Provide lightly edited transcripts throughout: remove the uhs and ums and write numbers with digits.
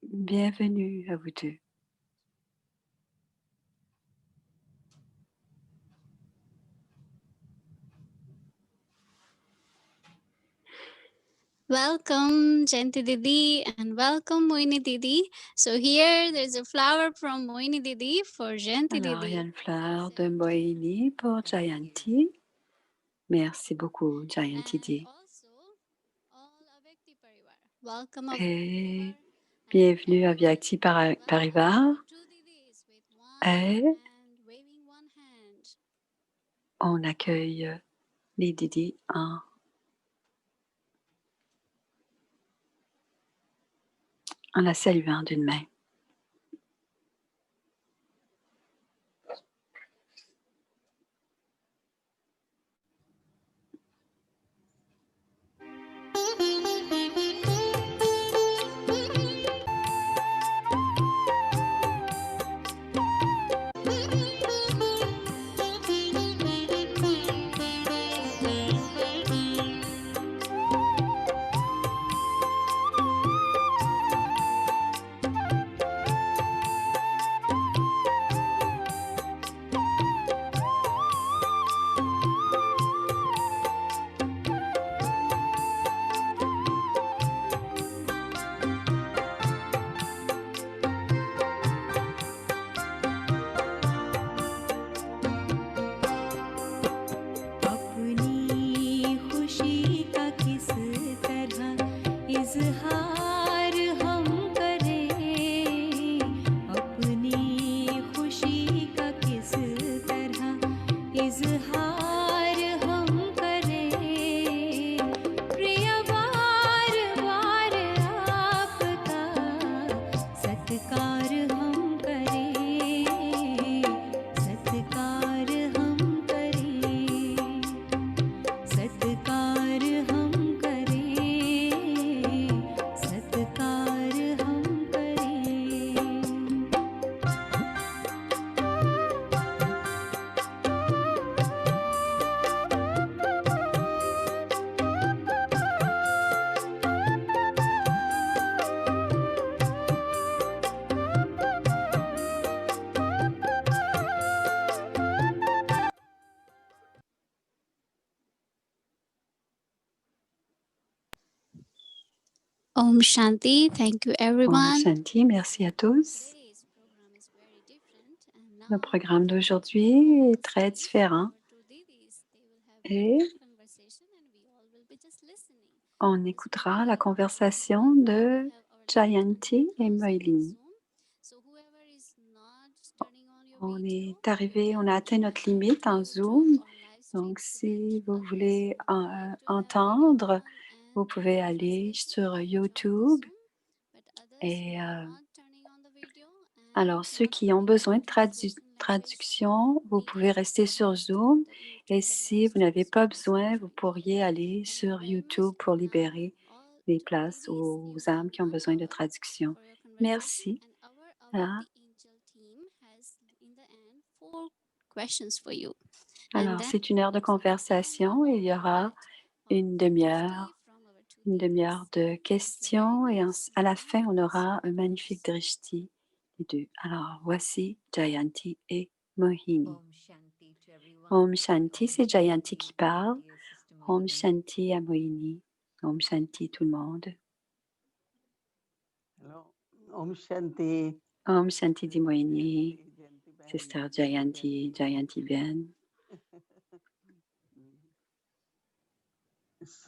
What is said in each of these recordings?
Bienvenue à vous deux. Welcome, Jayanti Didi, and welcome, Moini Didi. So here, there's a flower from Moini Didi for Jayanti Alors, il y a Didi. une fleur de Moini pour Jayanti. Merci beaucoup, Jayanti Di. Welcome, Et bienvenue à Vyakti Parivar. Et on accueille les Didi en la saluant d'une main. Om Shanti. Thank you, Om everyone. Shanti, merci à tous. Le programme d'aujourd'hui est très différent et on écoutera la conversation de Jayanti et Moilini. On a atteint notre limite en Zoom. Donc, si vous voulez entendre, vous pouvez aller sur YouTube. Et alors, ceux qui ont besoin de traduction, vous pouvez rester sur Zoom. Et si vous n'avez pas besoin, vous pourriez aller sur YouTube pour libérer les places aux âmes qui ont besoin de traduction. Merci. Alors, c'est une heure de conversation et il y aura une demi-heure de questions et à la fin, on aura un magnifique drishti, les deux. Alors, voici Jayanti et Mohini. Om Shanti, c'est Jayanti qui parle. Om Shanti à Mohini. Om Shanti tout le monde. Om Shanti. Om Shanti dit Mohini. Sister Jayanti, Jayanti Ben.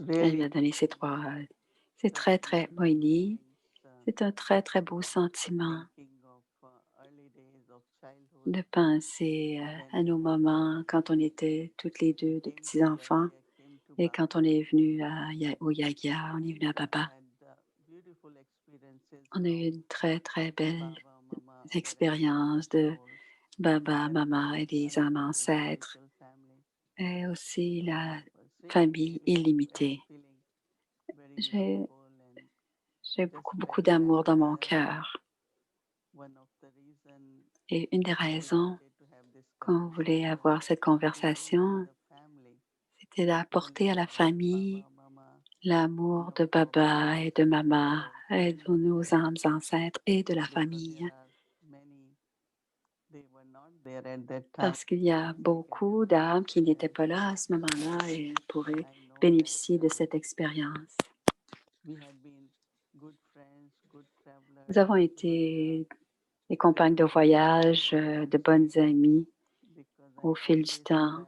Elle lui a donné ces trois. C'est très, très Mohini. C'est un très, très beau sentiment de penser à nos moments quand on était toutes les deux de petits-enfants et quand on est venu au Yagya, on est venu à Papa. On a eu une très, très belle expérience de Baba, Mama et des âmes ancêtres et aussi la famille illimitée. J'ai beaucoup, beaucoup d'amour dans mon cœur. Et une des raisons qu'on voulait avoir cette conversation, c'était d'apporter à la famille l'amour de Baba et de Mama de nos âmes ancêtres et de la famille, parce qu'il y a beaucoup d'âmes qui n'étaient pas là à ce moment-là et pourraient bénéficier de cette expérience. Nous avons été des compagnes de voyage, de bonnes amies au fil du temps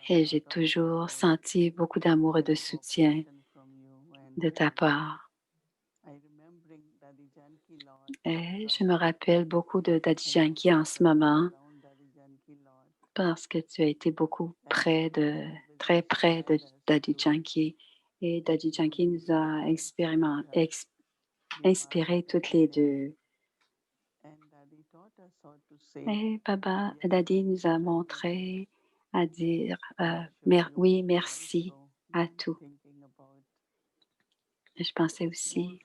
et j'ai toujours senti beaucoup d'amour et de soutien de ta part. Et je me rappelle beaucoup de Daddy Yankee en ce moment parce que tu as été beaucoup très près de Daddy Yankee. Et Daddy Yankee nous a inspiré toutes les deux. Et Daddy nous a montré à dire oui, merci à tout. Et je pensais aussi,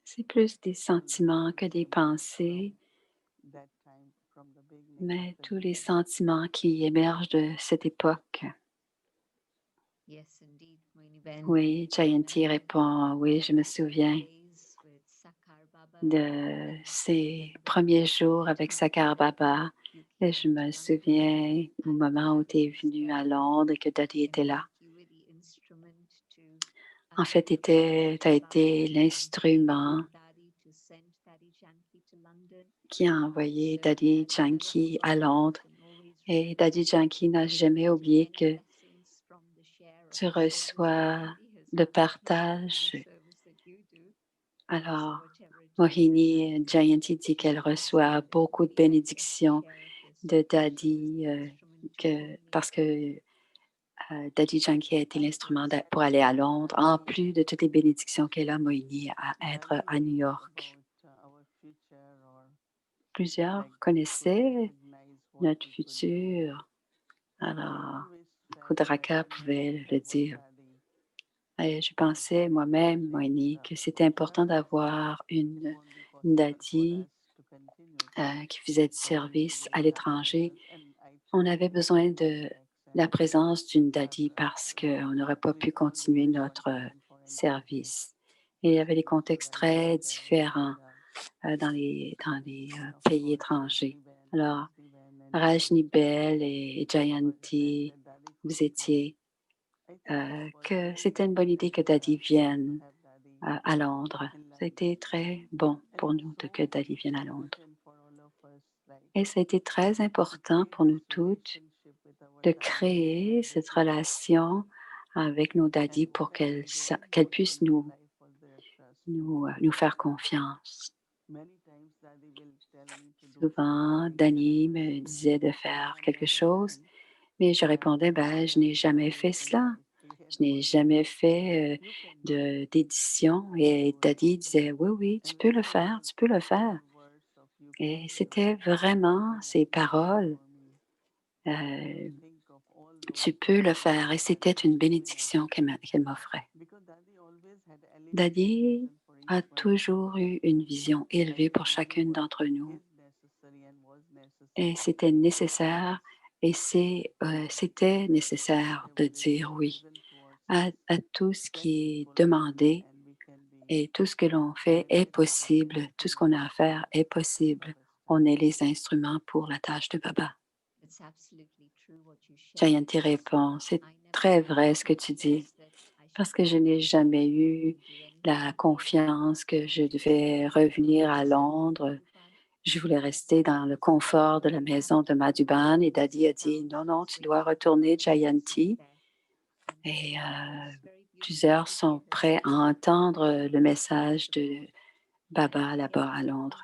c'est plus des sentiments que des pensées, mais tous les sentiments qui émergent de cette époque. Oui, Jayanti répond, oui, je me souviens de ces premiers jours avec Sakar Baba. Et je me souviens au moment où tu es venu à Londres et que Daddy était là. En fait, tu as été l'instrument qui a envoyé Daddy Yankee à Londres. Et Daddy Yankee n'a jamais oublié que tu reçois le partage. Alors, Mohini Jayanti dit qu'elle reçoit beaucoup de bénédictions de Daddy parce que Daddy Yankee a été l'instrument pour aller à Londres, en plus de toutes les bénédictions qu'elle a, Mohini, à être à New York. Plusieurs connaissaient notre futur. Alors, Kudraka pouvait le dire. Et je pensais moi-même, Mohini, que c'était important d'avoir une Daddy qui faisait du service à l'étranger. On avait besoin de la présence d'une Daddy parce qu'on n'aurait pas pu continuer notre service. Et il y avait des contextes très différents dans les pays étrangers. Alors, Rajni Bell et Jayanti, vous étiez que c'était une bonne idée que Daddy vienne à Londres. Ça a été très bon pour nous que Daddy vienne à Londres. Et ça a été très important pour nous toutes de créer cette relation avec nos daddies pour qu'elles puissent nous faire confiance. Souvent, Danny me disait de faire quelque chose, mais je répondais, je n'ai jamais fait cela. Je n'ai jamais fait d'édition. Et Daddy disait, oui, oui, tu peux le faire, tu peux le faire. Et c'était vraiment ces paroles. Tu peux le faire. Et c'était une bénédiction qu'elle m'offrait. Daddy a toujours eu une vision élevée pour chacune d'entre nous. Et c'était nécessaire et c'était nécessaire de dire oui à tout ce qui est demandé et tout ce que l'on fait est possible. Tout ce qu'on a à faire est possible. On est les instruments pour la tâche de Baba. Jayanti répond, c'est très vrai ce que tu dis, parce que je n'ai jamais eu la confiance que je devais revenir à Londres. Je voulais rester dans le confort de la maison de Madhuban et Daddy a dit, non, non, tu dois retourner, Jayanti. Et plusieurs sont prêts à entendre le message de Baba là-bas à Londres.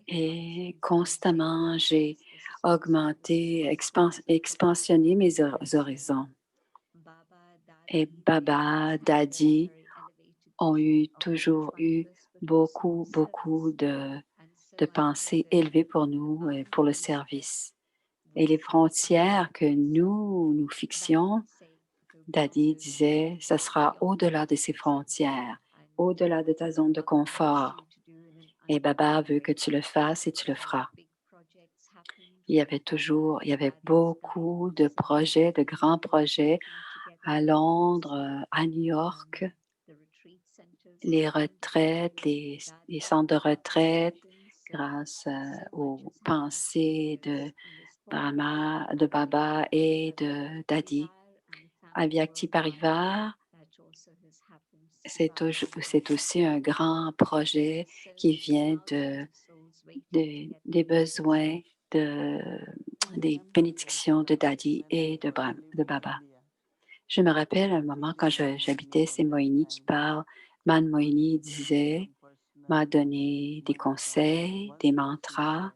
Et constamment, j'ai augmenté, expansionné mes horizons. Et Baba, Daddy ont toujours eu beaucoup de pensées élevées pour nous et pour le service. Et les frontières que nous fixions, Daddy disait, ça sera au-delà de ces frontières, au-delà de ta zone de confort. Et Baba veut que tu le fasses et tu le feras. Il y avait beaucoup de projets, de grands projets à Londres, à New York, les retraites, les centres de retraite, grâce aux pensées de Baba et de Dadi. Avyakti Parivar, c'est aussi un grand projet qui vient des besoins, des bénédictions de Dadi et de Baba. Je me rappelle un moment quand j'habitais, c'est Moini qui parle. Man Moini m'a donné des conseils, des mantras,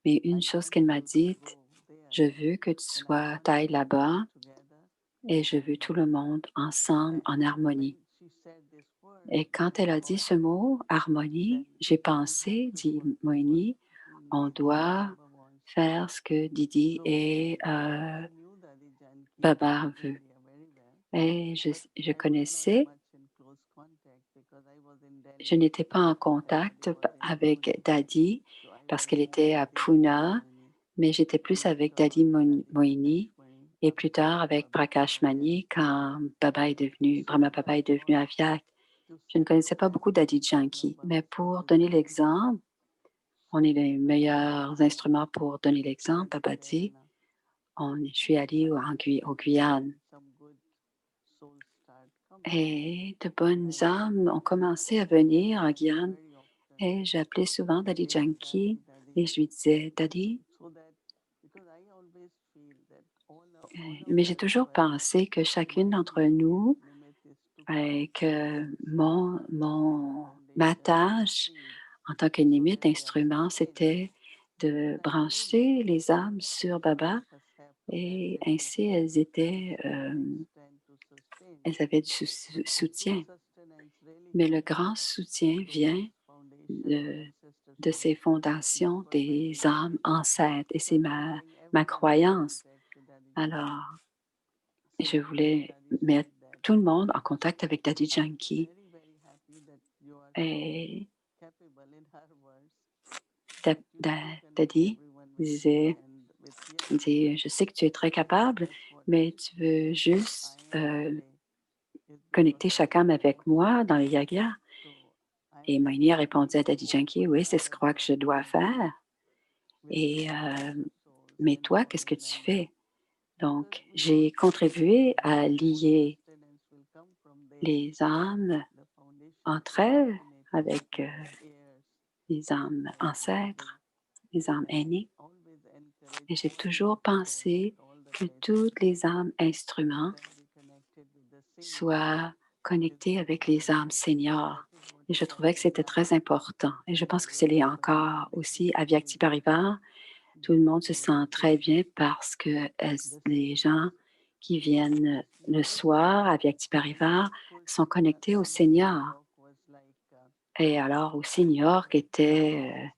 mais une chose qu'elle m'a dite, je veux que tu ailles là-bas et je veux tout le monde ensemble en harmonie. Et quand elle a dit ce mot, harmonie, j'ai pensé, dit Moini, on doit faire ce que Didi et Baba veut. Et je connaissais, je n'étais pas en contact avec Dadi parce qu'elle était à Pune, mais j'étais plus avec Dadi Moini et plus tard avec Prakash Mani quand Brahma Baba est devenu Avyak. Je ne connaissais pas beaucoup Dadi Janki, mais pour donner l'exemple, on est les meilleurs instruments pour donner l'exemple. Baba dit, je suis allée au Guyane et de bonnes âmes ont commencé à venir en Guyane et j'appelais souvent Dadi Janki et je lui disais, Dadi, mais j'ai toujours pensé que chacune d'entre nous, que ma tâche en tant que nimite instrument, c'était de brancher les âmes sur Baba et ainsi elles avaient du soutien. Mais le grand soutien vient de ces fondations des âmes ancêtres et c'est ma croyance. Alors, je voulais mettre tout le monde en contact avec Daddy Janki et Daddy disait, je sais que tu es très capable, mais tu veux juste connecter chaque âme avec moi dans le yaga. Et Moini a répondu à Daddy Janki, oui, c'est ce que je crois que je dois faire. Et, mais toi, qu'est-ce que tu fais? Donc, j'ai contribué à lier les âmes entre elles avec les âmes ancêtres, les âmes aînées. Et j'ai toujours pensé que toutes les âmes instruments soient connectées avec les âmes seniors. Et je trouvais que c'était très important. Et je pense que c'est encore aussi à Vyakti Parivar. Tout le monde se sent très bien parce que les gens qui viennent le soir à Vyakti Parivar sont connectés au Seigneur. Et alors aussi, New York il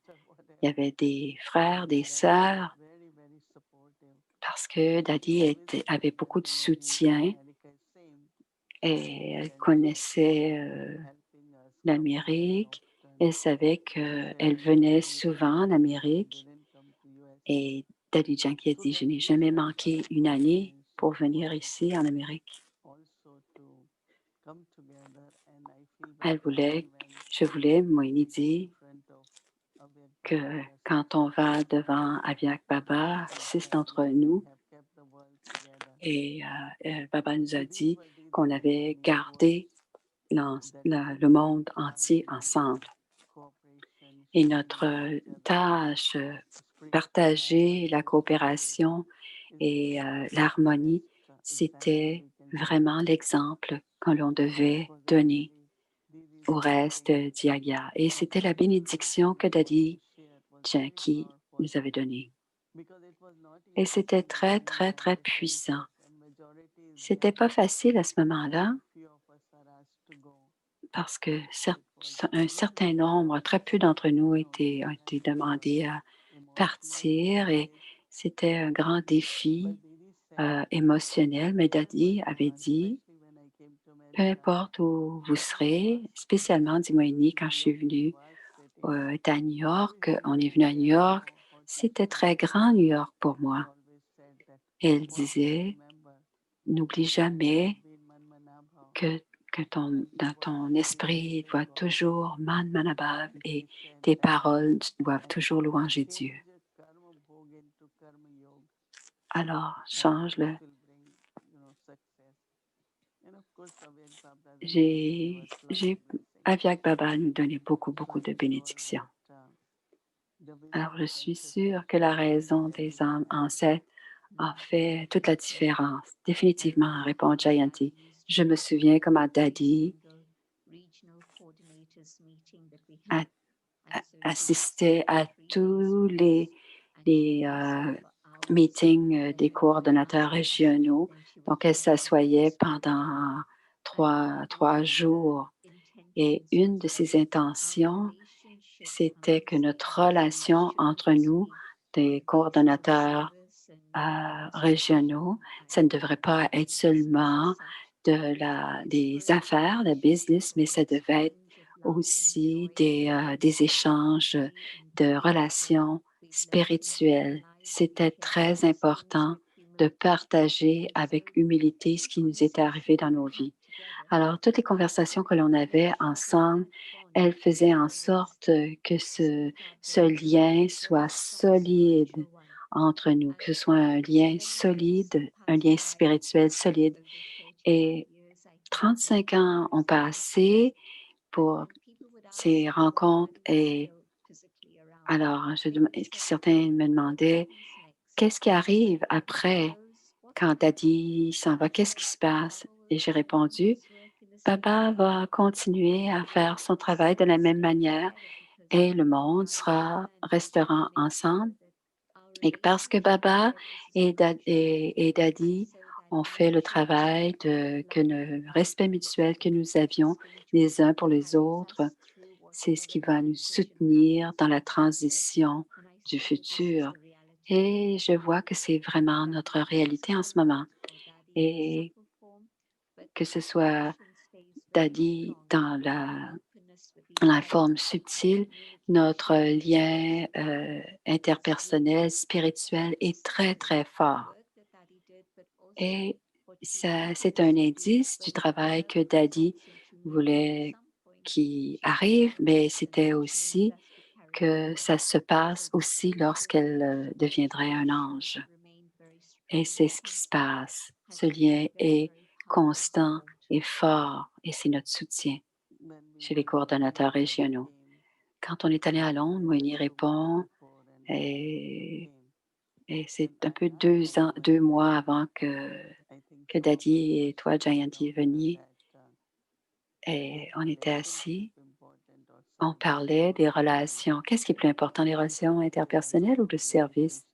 y avait des frères, des sœurs, parce que Daddy avait beaucoup de soutien et elle connaissait l'Amérique. Elle savait qu'elle venait souvent en Amérique et Daddy Janki a dit, je n'ai jamais manqué une année pour venir ici en Amérique. Je voulais, Moini dit, que quand on va devant Avyak Baba, 6 d'entre nous, et Baba nous a dit qu'on avait gardé le monde entier ensemble. Et notre tâche, partager la coopération et l'harmonie, c'était vraiment l'exemple que l'on devait donner au reste d'Yaga. Et c'était la bénédiction que Daddy Janki nous avait donnée. Et c'était très, très, très puissant. C'était pas facile à ce moment-là parce que un certain nombre, très peu d'entre nous ont été demandés à partir et c'était un grand défi émotionnel. Mais Daddy avait dit, peu importe où vous serez, spécialement, dis-moi, quand je suis venue à New York, on est venu à New York, c'était très grand New York pour moi. Et elle disait, N'oublie jamais que, dans ton esprit doit toujours Man Manabhav et tes paroles doivent toujours louanger Dieu. Alors, change-le. Avyag Baba nous donnait beaucoup, beaucoup de bénédictions. Alors, je suis sûre que la raison des âmes ancêtres a fait toute la différence. Définitivement, répond Jayanti. Je me souviens comment Daddy assistait à tous les meetings des coordonnateurs régionaux. Donc, elle s'assoyait pendant trois jours. Et une de ses intentions, c'était que notre relation entre nous, des coordonnateurs régionaux, ça ne devrait pas être seulement des affaires, de business, mais ça devait être aussi des échanges de relations spirituelles. C'était très important de partager avec humilité ce qui nous était arrivé dans nos vies. Alors, toutes les conversations que l'on avait ensemble, elles faisaient en sorte que ce lien soit solide entre nous, que ce soit un lien solide, un lien spirituel solide. Et 35 ans ont passé pour ces rencontres et alors, certains me demandaient, qu'est-ce qui arrive après quand Daddy s'en va? Qu'est-ce qui se passe? Et j'ai répondu, Baba va continuer à faire son travail de la même manière et le monde restera ensemble. Et parce que Baba et Daddy ont fait le travail que le respect mutuel que nous avions les uns pour les autres, c'est ce qui va nous soutenir dans la transition du futur. Et je vois que c'est vraiment notre réalité en ce moment. Et que ce soit Daddy dans la forme subtile, notre lien interpersonnel, spirituel est très, très fort. Et c'est un indice du travail que Daddy voulait qui arrive, mais c'était aussi que ça se passe aussi lorsqu'elle deviendrait un ange. Et c'est ce qui se passe. Ce lien est constant et fort et c'est notre soutien chez les coordonnateurs régionaux. Quand on est allé à Londres, Moïni répond et, et c'est un peu 2 mois avant que Daddy et toi, Jayanti, veniez. Et on était assis, on parlait des relations. Qu'est-ce qui est plus important, les relations interpersonnelles ou le service?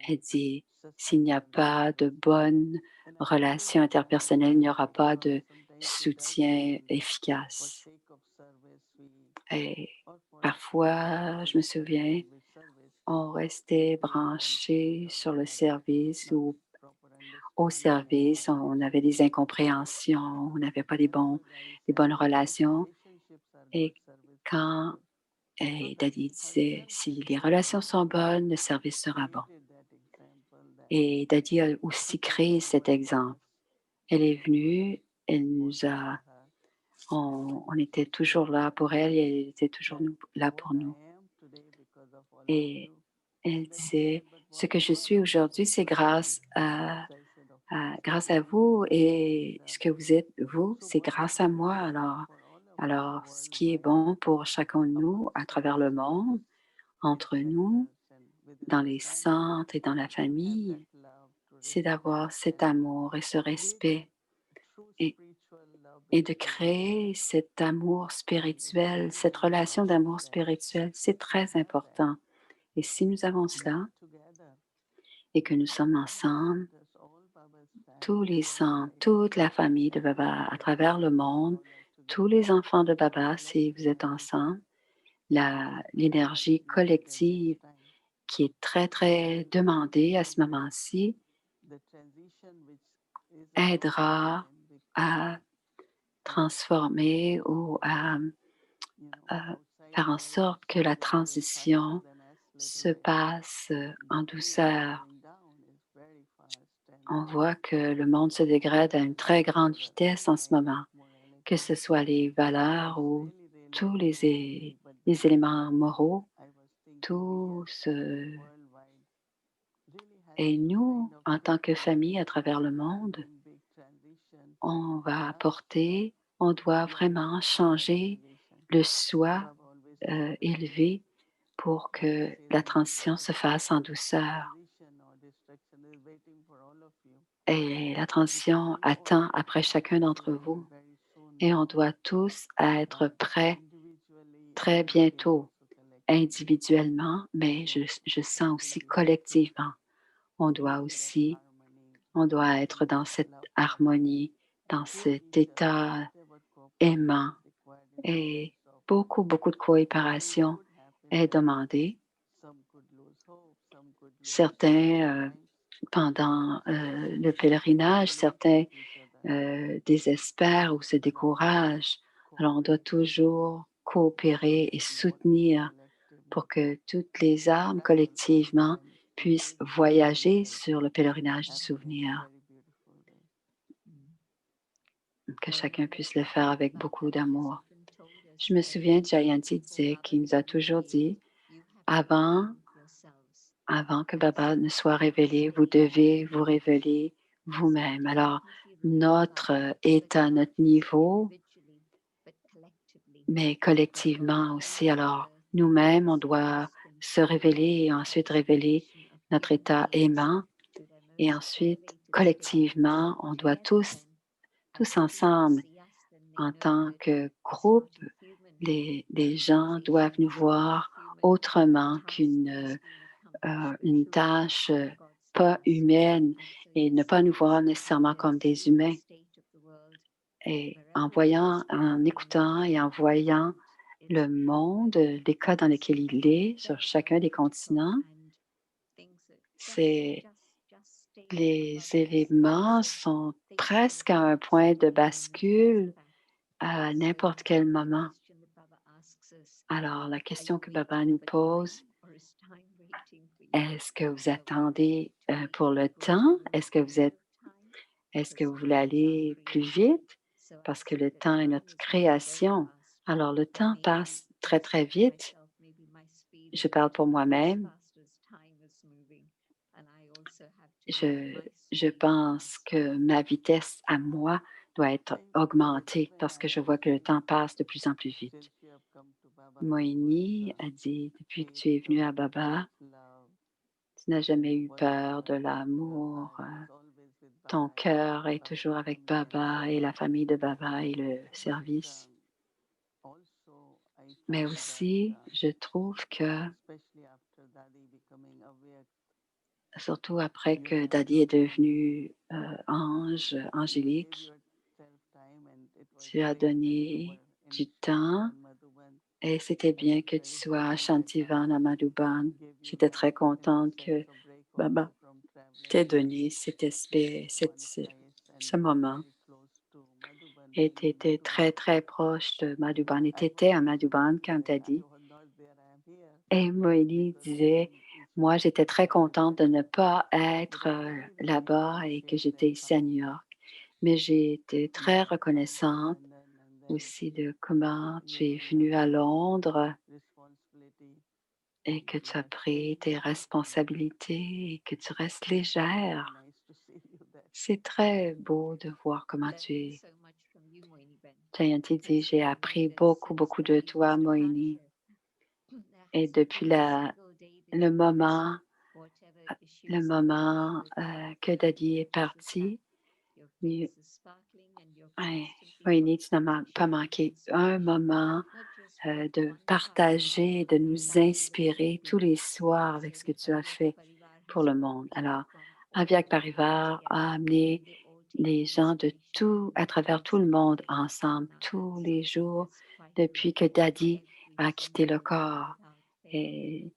Elle dit, s'il n'y a pas de bonnes relations interpersonnelles, il n'y aura pas de soutien efficace. Et parfois, je me souviens, on restait branché sur le service ou au service, on avait des incompréhensions, on n'avait pas des bonnes relations. Et quand Daddy disait, si les relations sont bonnes, le service sera bon. Et Daddy a aussi créé cet exemple. Elle est venue, on était toujours là pour elle et elle était toujours là pour nous. Et elle disait, ce que je suis aujourd'hui, c'est grâce à vous et ce que vous êtes, vous, c'est grâce à moi. Alors, ce qui est bon pour chacun de nous à travers le monde, entre nous, dans les centres et dans la famille, c'est d'avoir cet amour et ce respect et, et de créer cet amour spirituel, cette relation d'amour spirituel. C'est très important. Et si nous avons cela et que nous sommes ensemble, tous les centres, toute la famille de Baba à travers le monde, tous les enfants de Baba, si vous êtes ensemble, l'énergie collective qui est très, très demandée à ce moment-ci aidera à transformer ou à faire en sorte que la transition se passe en douceur. On voit que le monde se dégrade à une très grande vitesse en ce moment, que ce soit les valeurs ou tous les éléments moraux, tout se et nous, en tant que famille à travers le monde, on va apporter, on doit vraiment changer le soi élevé pour que la transition se fasse en douceur. Et la transition attend après chacun d'entre vous. Et on doit tous être prêts très bientôt, individuellement, mais je sens aussi collectivement. On doit aussi, on doit être dans cette harmonie, dans cet état aimant et beaucoup, beaucoup de coopération est demandée. Certains, pendant le pèlerinage, certains désespèrent ou se découragent. Alors, on doit toujours coopérer et soutenir pour que toutes les âmes collectivement puissent voyager sur le pèlerinage du souvenir, que chacun puisse le faire avec beaucoup d'amour. Je me souviens, Jayanti disait qu'il nous a toujours dit, avant, avant que Baba ne soit révélé, vous devez vous révéler vous-même. Alors, notre état, notre niveau, mais collectivement aussi. Alors, nous-mêmes, on doit se révéler et ensuite révéler notre état aimant. Et ensuite, collectivement, on doit tous ensemble, en tant que groupe, les gens doivent nous voir autrement une tâche pas humaine et ne pas nous voir nécessairement comme des humains. Et en voyant, en écoutant et en voyant le monde, les cas dans lesquels il est sur chacun des continents, c'est les éléments sont presque à un point de bascule à n'importe quel moment. Alors, la question que Baba nous pose, est-ce que vous attendez pour le temps? Est-ce que vous voulez aller plus vite? Parce que le temps est notre création. Alors, le temps passe très, très vite. Je parle pour moi-même. Je, je pense que ma vitesse à moi doit être augmentée parce que je vois que le temps passe de plus en plus vite. Moïni a dit, depuis que tu es venu à Baba, tu n'as jamais eu peur de l'amour. Ton cœur est toujours avec Baba et la famille de Baba et le service. Mais aussi, je trouve que, surtout après que Daddy est devenu ange, angélique, tu as donné du temps et c'était bien que tu sois à Shantivan, à Madhuban. J'étais très contente que Baba t'ait donné cet aspect, ce moment. Et tu étais très, très proche de Madhuban. Et tu étais à Madhuban quand tu as dit. Et Moïli disait, moi, j'étais très contente de ne pas être là-bas et que j'étais ici à New York. Mais j'ai été très reconnaissante aussi de comment tu es venue à Londres et que tu as pris tes responsabilités et que tu restes légère. C'est très beau de voir comment tu es. Jayanti dit, j'ai appris beaucoup, beaucoup de toi, Moïni. Et depuis le moment, que Daddy est parti, oui, ouais, Moïni, tu n'as pas manqué un moment de partager, de nous inspirer tous les soirs avec ce que tu as fait pour le monde. Alors, Aviak Parivar a amené les gens de tout, à travers tout le monde ensemble, tous les jours, depuis que Daddy a quitté le corps. Et,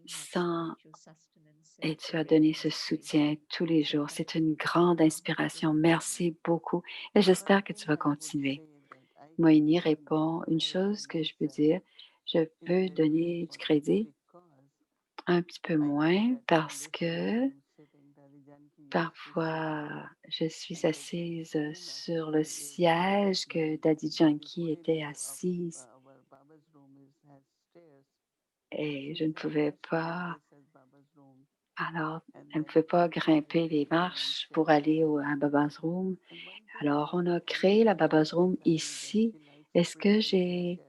sans, et tu as donné ce soutien tous les jours. C'est une grande inspiration. Merci beaucoup. Et j'espère que tu vas continuer. Moïni répond, une chose que je peux dire, je peux donner du crédit un petit peu moins parce que Parfois, je suis assise sur le siège que Daddy Yankee était assise et je ne pouvais pas, alors, elle ne pouvait pas grimper les marches pour aller à Baba's Room. Alors, on a créé la Baba's Room ici. Est-ce que j'ai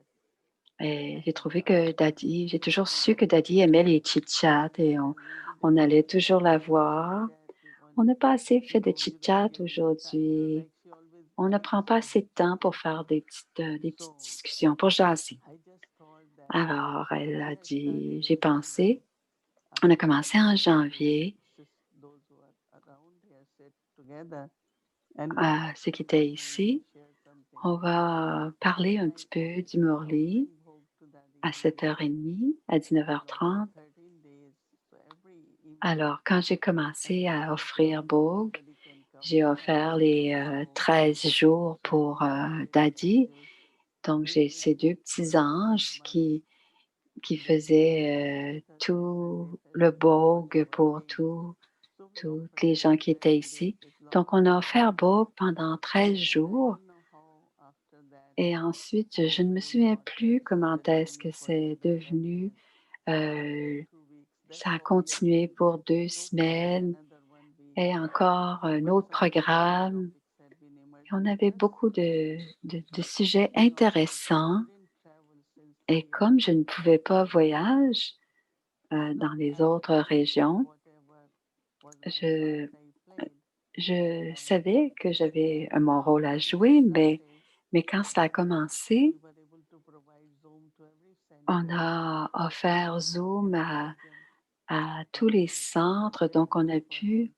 trouvé que Daddy, j'ai toujours su que Daddy aimait les chit-chats et on allait toujours la voir. On n'a pas assez fait de chit-chat aujourd'hui. On ne prend pas assez de temps pour faire des petites discussions, pour jaser. Alors, elle a dit, j'ai pensé, on a commencé en janvier, ceux qui étaient ici, on va parler un petit peu du Murli à 7h30, à 19h30. Alors, quand j'ai commencé à offrir Bogue, j'ai offert les 13 jours pour Daddy. Donc, j'ai ces deux petits anges qui faisaient tout le Bogue pour toutes les gens qui étaient ici. Donc, on a offert Bogue pendant 13 jours. Et ensuite, je ne me souviens plus comment est-ce que c'est devenu. Euh, Ça a continué pour 2 semaines et encore un autre programme. Et on avait beaucoup de sujets intéressants et comme je ne pouvais pas voyager dans les autres régions, je je savais que j'avais mon rôle à jouer, mais quand cela a commencé, on a offert Zoom à tous les centres, donc on a pu.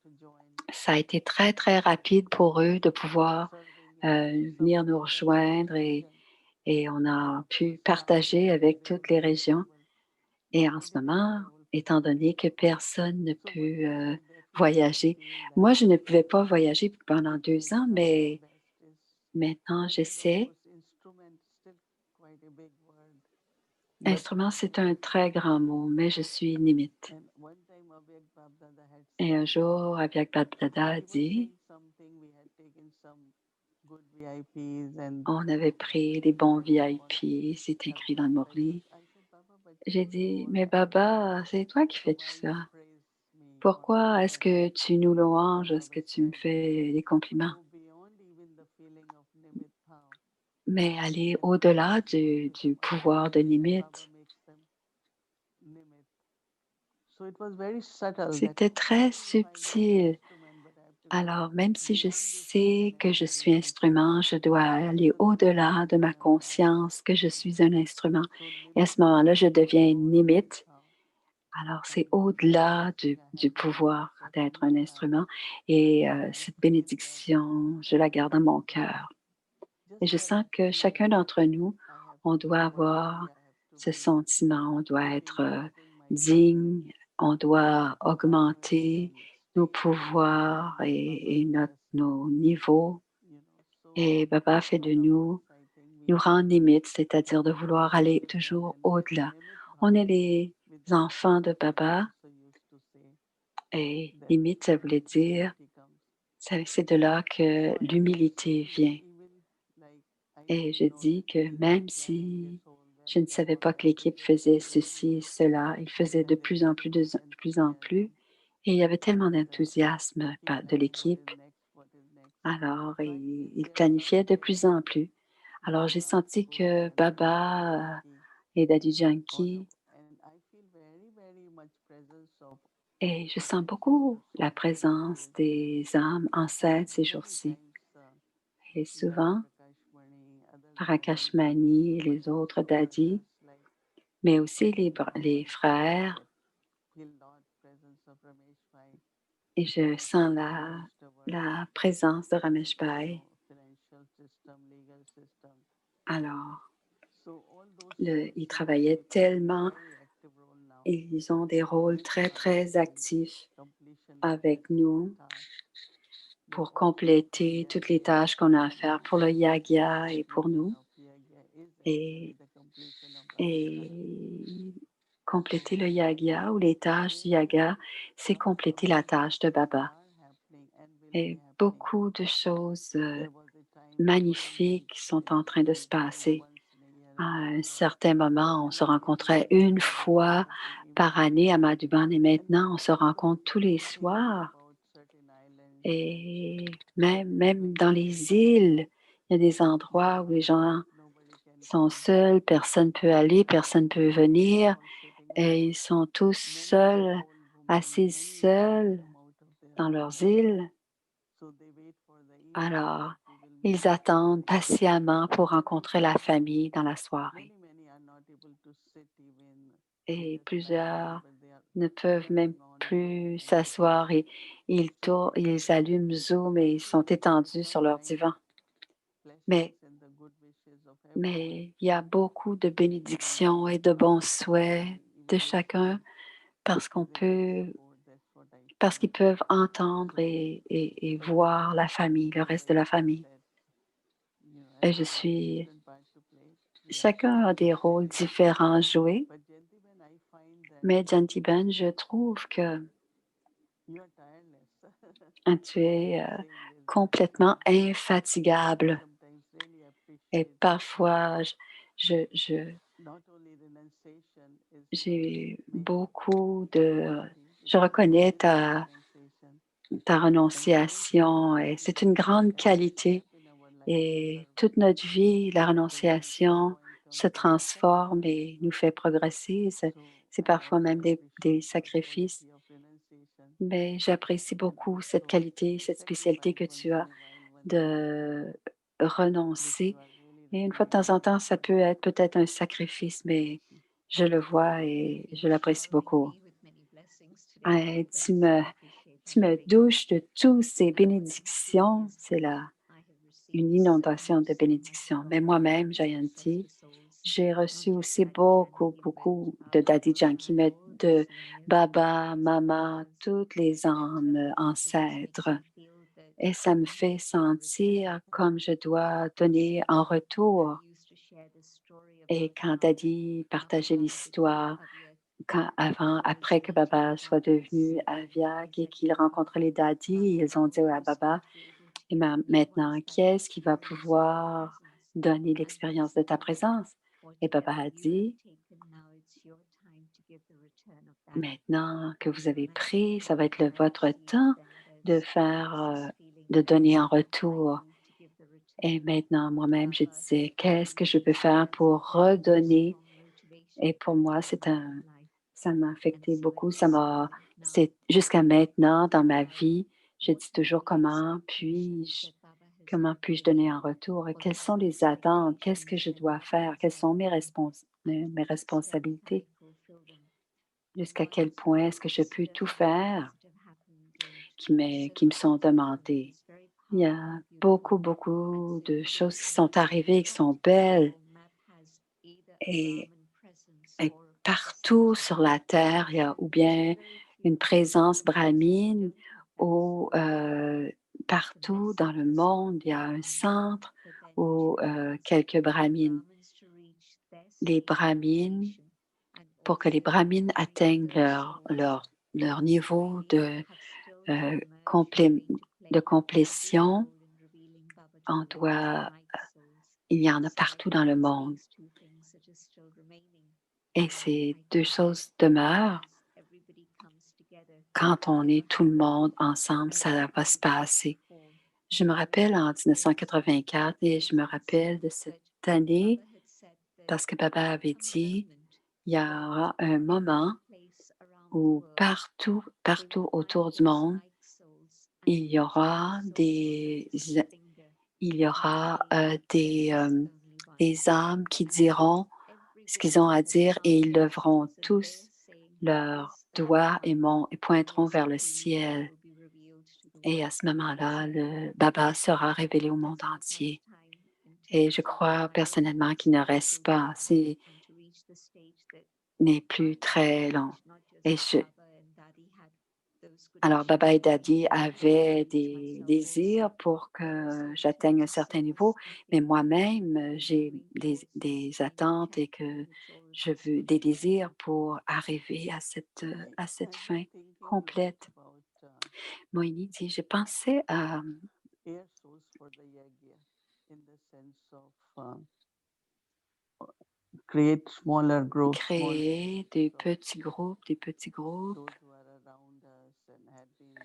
Ça a été très, très rapide pour eux de pouvoir, venir nous rejoindre et on a pu partager avec toutes les régions et en ce moment, étant donné que personne ne peut, voyager, moi, je ne pouvais pas voyager pendant 2 ans, mais maintenant j'essaie. Instrument, c'est un très grand mot, mais je suis Nimit. Et un jour, Abyak Dada a dit on avait pris des bons VIP, c'est écrit dans le Morli. J'ai dit, mais Baba, c'est toi qui fais tout ça. Pourquoi est-ce que tu nous louanges? Est-ce que tu me fais des compliments? Mais aller au-delà du pouvoir de limite, c'était très subtil. Alors, même si je sais que je suis instrument, je dois aller au-delà de ma conscience que je suis un instrument. Et à ce moment-là, je deviens une limite. Alors, c'est au-delà du pouvoir d'être un instrument. Et cette bénédiction, je la garde dans mon cœur. Et je sens que chacun d'entre nous, on doit avoir ce sentiment, on doit être digne, on doit augmenter nos pouvoirs et nos niveaux. Et Baba fait de nous rend limite, c'est-à-dire de vouloir aller toujours au-delà. On est les enfants de Baba et limite, ça voulait dire, c'est de là que l'humilité vient. Et je dis que même si je ne savais pas que l'équipe faisait ceci et cela, ils faisaient de plus en plus, de plus en plus. Et il y avait tellement d'enthousiasme de l'équipe. Alors, ils planifiaient de plus en plus. Alors, j'ai senti que Baba et Daddy Yankee, et je sens beaucoup la présence des âmes enceintes ces jours-ci. Et souvent, Parakashmani et les autres Daddy, mais aussi les frères. Et je sens la présence de Ramesh Bhai. Alors, ils travaillaient tellement et ils ont des rôles très, très actifs avec nous pour compléter toutes les tâches qu'on a à faire pour le Yagya et pour nous. Et, et compléter le Yagya ou les tâches du Yagya, c'est compléter la tâche de Baba. Et beaucoup de choses magnifiques sont en train de se passer. À un certain moment, on se rencontrait une fois par année à Madhuban et maintenant, on se rencontre tous les soirs. Et même dans les îles, il y a des endroits où les gens sont seuls, personne ne peut aller, personne ne peut venir et ils sont tous seuls, assis seuls dans leurs îles. Alors, ils attendent patiemment pour rencontrer la famille dans la soirée. Et plusieurs ne peuvent même plus s'asseoir et ils allument Zoom et ils sont étendus sur leur divan. Mais, mais il y a beaucoup de bénédictions et de bons souhaits de chacun parce parce qu'ils peuvent entendre et voir la famille, le reste de la famille. Et chacun a des rôles différents à jouer, mais Jantiben, je trouve que tu es complètement infatigable. Et parfois, j'ai beaucoup de... Je reconnais ta renonciation et c'est une grande qualité. Et toute notre vie, la renonciation se transforme et nous fait progresser. C'est parfois même des sacrifices. Mais j'apprécie beaucoup cette qualité, cette spécialité que tu as de renoncer. Et une fois de temps en temps, ça peut être peut-être un sacrifice, mais je le vois et je l'apprécie beaucoup. Et tu me douches de toutes ces bénédictions. C'est une inondation de bénédictions. Mais moi-même, Jayanti, j'ai reçu aussi beaucoup de Daddy Janki, mais de Baba, Mama, toutes les âmes ancêtres. Et ça me fait sentir comme je dois donner en retour. Et quand Daddy partageait l'histoire, après que Baba soit devenu Aviak et qu'il rencontre les Daddy, ils ont dit à Baba, et maintenant, qui est-ce qui va pouvoir donner l'expérience de ta présence? Et Baba a dit, maintenant que vous avez pris, ça va être votre temps de de donner en retour. Et maintenant, moi-même, je disais, qu'est-ce que je peux faire pour redonner? Et pour moi, ça m'a affecté beaucoup. C'est jusqu'à maintenant dans ma vie, je dis toujours comment puis-je donner en retour? Et quelles sont les attentes? Qu'est-ce que je dois faire? Quelles sont mes responsabilités? Jusqu'à quel point est-ce que je peux tout faire qui me sont demandées? Il y a beaucoup de choses qui sont arrivées, qui sont belles. Et, et partout sur la Terre, il y a ou bien une présence brahmine ou partout dans le monde, il y a un centre ou quelques brahmines. Les brahmines, pour que les brahmines atteignent leur niveau euh, complé- de complétion, on doit, il y en a partout dans le monde. Et ces deux choses demeurent. Quand on est tout le monde ensemble, ça va se passer. Je me rappelle en 1984 et je me rappelle de cette année parce que Baba avait dit, il y aura un moment où partout autour du monde, il y aura des âmes qui diront ce qu'ils ont à dire et ils leveront tous leurs doigts et pointeront vers le ciel. Et à ce moment-là, le Baba sera révélé au monde entier. Et je crois personnellement qu'il ne reste pas, n'est plus très long. Et alors, Baba et Daddy avaient des désirs pour que j'atteigne un certain niveau, mais moi-même, j'ai des attentes et que je veux des désirs pour arriver à cette fin complète. Moini dit, je pensais à air source for the yagya in the sense of create smaller groups, small créer des petits groupes those who are around us and had been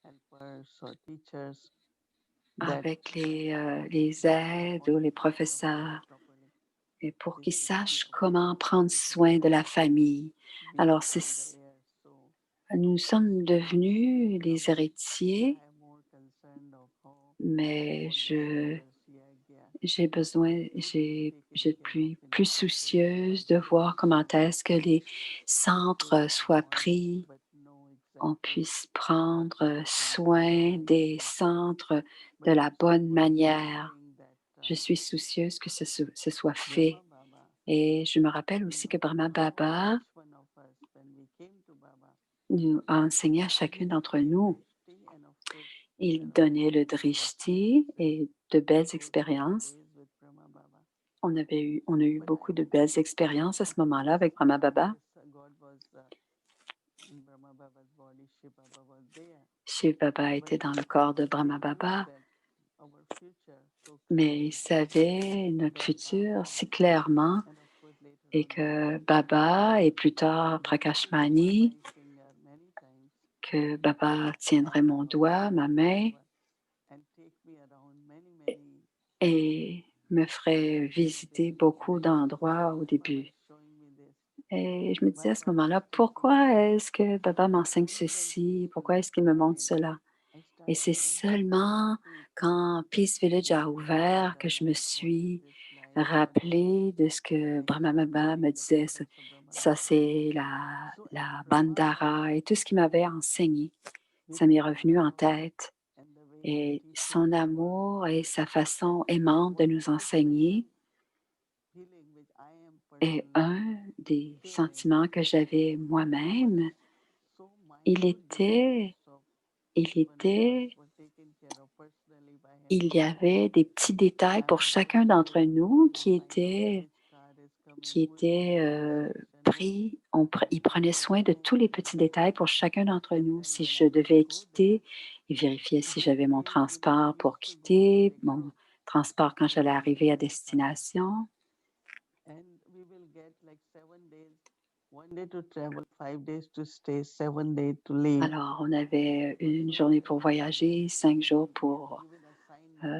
helpers or teachers that avec les aides ou les how to professeurs properly et pour qu'ils distribute the sachent comment prendre opportunities and soin de la famille. be Alors, from the air. So nous sommes devenus les héritiers, I am more concerned of how mais all the centers yagya j'ai besoin, je taken care of suis in plus appropriate soucieuse de manner. voir comment est-ce que les People centres soient want pris, but know on exactly puisse what prendre should be soin done. des centres de But la it's bonne worth manière. remembering that Je suis soucieuse que ce soit Brahma fait. Baba, Et je me rappelle aussi que Brahma told Baba each one of us when we came to Baba, nous a enseigné à he chacun d'entre gave nous. drishti and of course there Il are donnait le wonderful drishti experiences et de belles those 5 expériences. days with Brahma Baba. On a eu But I beaucoup de think belles expériences à ce moment-là avec Brahma Baba. yes, God was in Brahma Baba's body, Shiv Baba was there. Shiv Baba But était dans le corps de he Brahma knew Baba, that our future so mais il clearly savait notre that futur Baba si clairement and of course later et on Baba que Baba et plus would tard hold Prakashmani, my finger many times que Baba tiendrait and mon doigt, ma main and take me around many et me ferait visiter beaucoup d'endroits au Baba début. is showing me this. Et je me disais Why à ce Baba moment-là, is teaching pourquoi me? est-ce que Baba m'enseigne Only when Peace ceci? Pourquoi est-ce Village qu'il me montre opened, cela? I Et started c'est seulement empathy quand Peace Village a ouvert que je me what is suis this life and rappelée de ce que and Brahma Baba me reading the disait. Ça, precepts of Brahma ça, Baba. c'est So in la Brahma Bandhara Baba, et tout ce qu'il m'avait enseigné. his Ça m'est revenu en love tête. and the way his Et son teachings were, amour et sa façon aimante de one nous of the special enseigner feeling which I am est personally un des feeling sentiments que j'avais that Baba moi-même. is so Il mindful était, use of il each one of us était, were taken care of personally by him. il y avait des petits détails I pour am chacun d'entre personally nous on my nose which card is coming, qui who is étaient coming to the session, who pris. Il prenait soin de tous and les petits détails pour chacun d'entre and nous. then Si when je I would devais go there, quitter, il vérifiait si those j'avais mon days, transport we pour used to go to quitter, mon metro transport quand j'allais and arriver à destination. and we will get like 7 days, 1 day to travel, 5 days to stay, 7 days to leave. Alors, on avait une So journée pour voyager, 5 jours pour given assignment.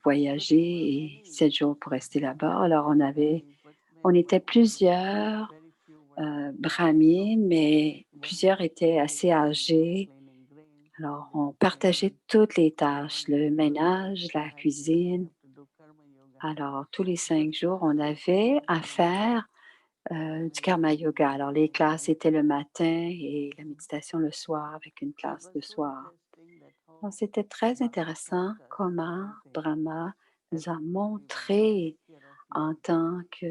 So voyager there were et many 7 jours pour rester là-bas. Alors, families, but on many, était but plusieurs very few were young. So brahmines, mais one plusieurs étaient would take assez care of the âgés. cleaning grains, Alors, one they on would partageait clean, toutes les one tâches, they le would ménage, la I think we cuisine. have to do karma yoga. Alors, tous les Because 5 jours, on classes avait were à faire du karma yoga. Alors, les classes étaient le matin et la méditation le soir avec une so it classe was le so soir. interesting that Donc, how c'était très Baba intéressant taught us comment one thing Brahma as nous a a group we will montré take care of en you. tant que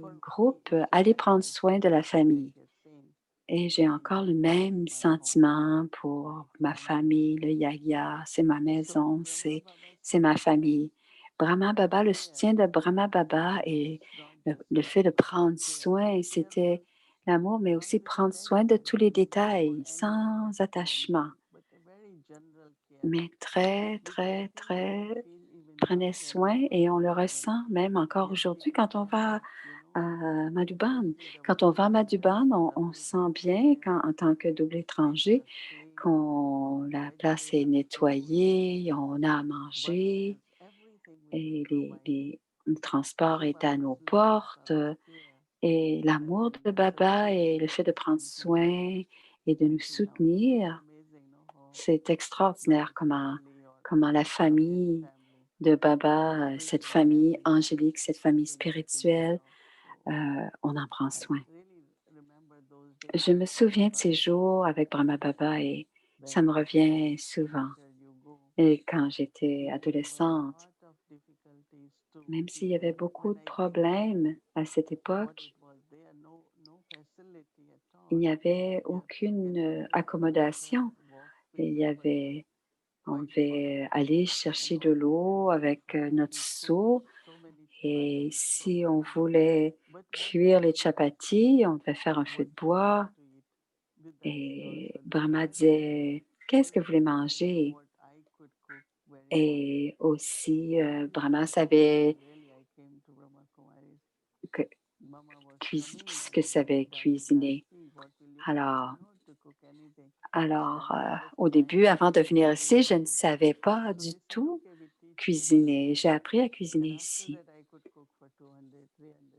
For me groupe, it's aller very prendre much soin de la famille. like a same Et j'ai encore le même my home, sentiment my pour ma family. famille, le yaya, c'est ma So maison, Brahma Baba's c'est ma teaching famille. Brahma Baba, le care soutien de Brahma Baba et is not just le fait de prendre care, but soin, care for c'était l'amour, mais not aussi with a prendre soin de tous les dedication for détails, any sans particular attachement, group, but a very general care, mais très, which I très, think we will très feel even prenait now when we soin go et to on le Madhuban. ressent même encore Yes, we aujourd'hui get quand on so va much, à Madhuban. especially the Quand on va à women Madhuban, on around sent us bien there, quand, en tant que double things étranger are clean, la place est vegetables fruits, nettoyée, on a à buses, manger everything will be et provided. le transport So est à Baba's nos love, portes. Baba's care Et has l'amour been de such Baba et le fait de prendre exemplary soin et de nous until now. It's very soutenir, amazing, no, how c'est extraordinaire Baba's comment, family or comment la his famille family, de Baba, cette spiritual famille family, angélique, cette famille is taken care spirituelle, of. So on en prend I soin. really remember those days Je with me Brahma souviens de ces Baba jours avec Brahma Baba et when ça me revient souvent. wherever you go, Et quand j'étais there were a adolescente, lot of difficulties too. même s'il y Even avait beaucoup when de I came here, problèmes à cette what it époque, was there, no facility at il all. n'y avait You have to get aucune water from river, accommodation. walk Et il y places were avait, on quite far, devait aller and chercher de all these l'eau avec notre facilities too. seau. So many Et chapatis, so si on many. voulait But what cuire les Baba said chapatis, on devait faire un feu was de for us bois. to eat. With that is Et also Brahma discussed. disait, qu'est-ce que vous voulez manger? Et aussi, Brahma savait que ce que savait cuisiner. Alors, au début, avant de venir ici, je ne savais pas du tout cuisiner. J'ai appris à cuisiner ici.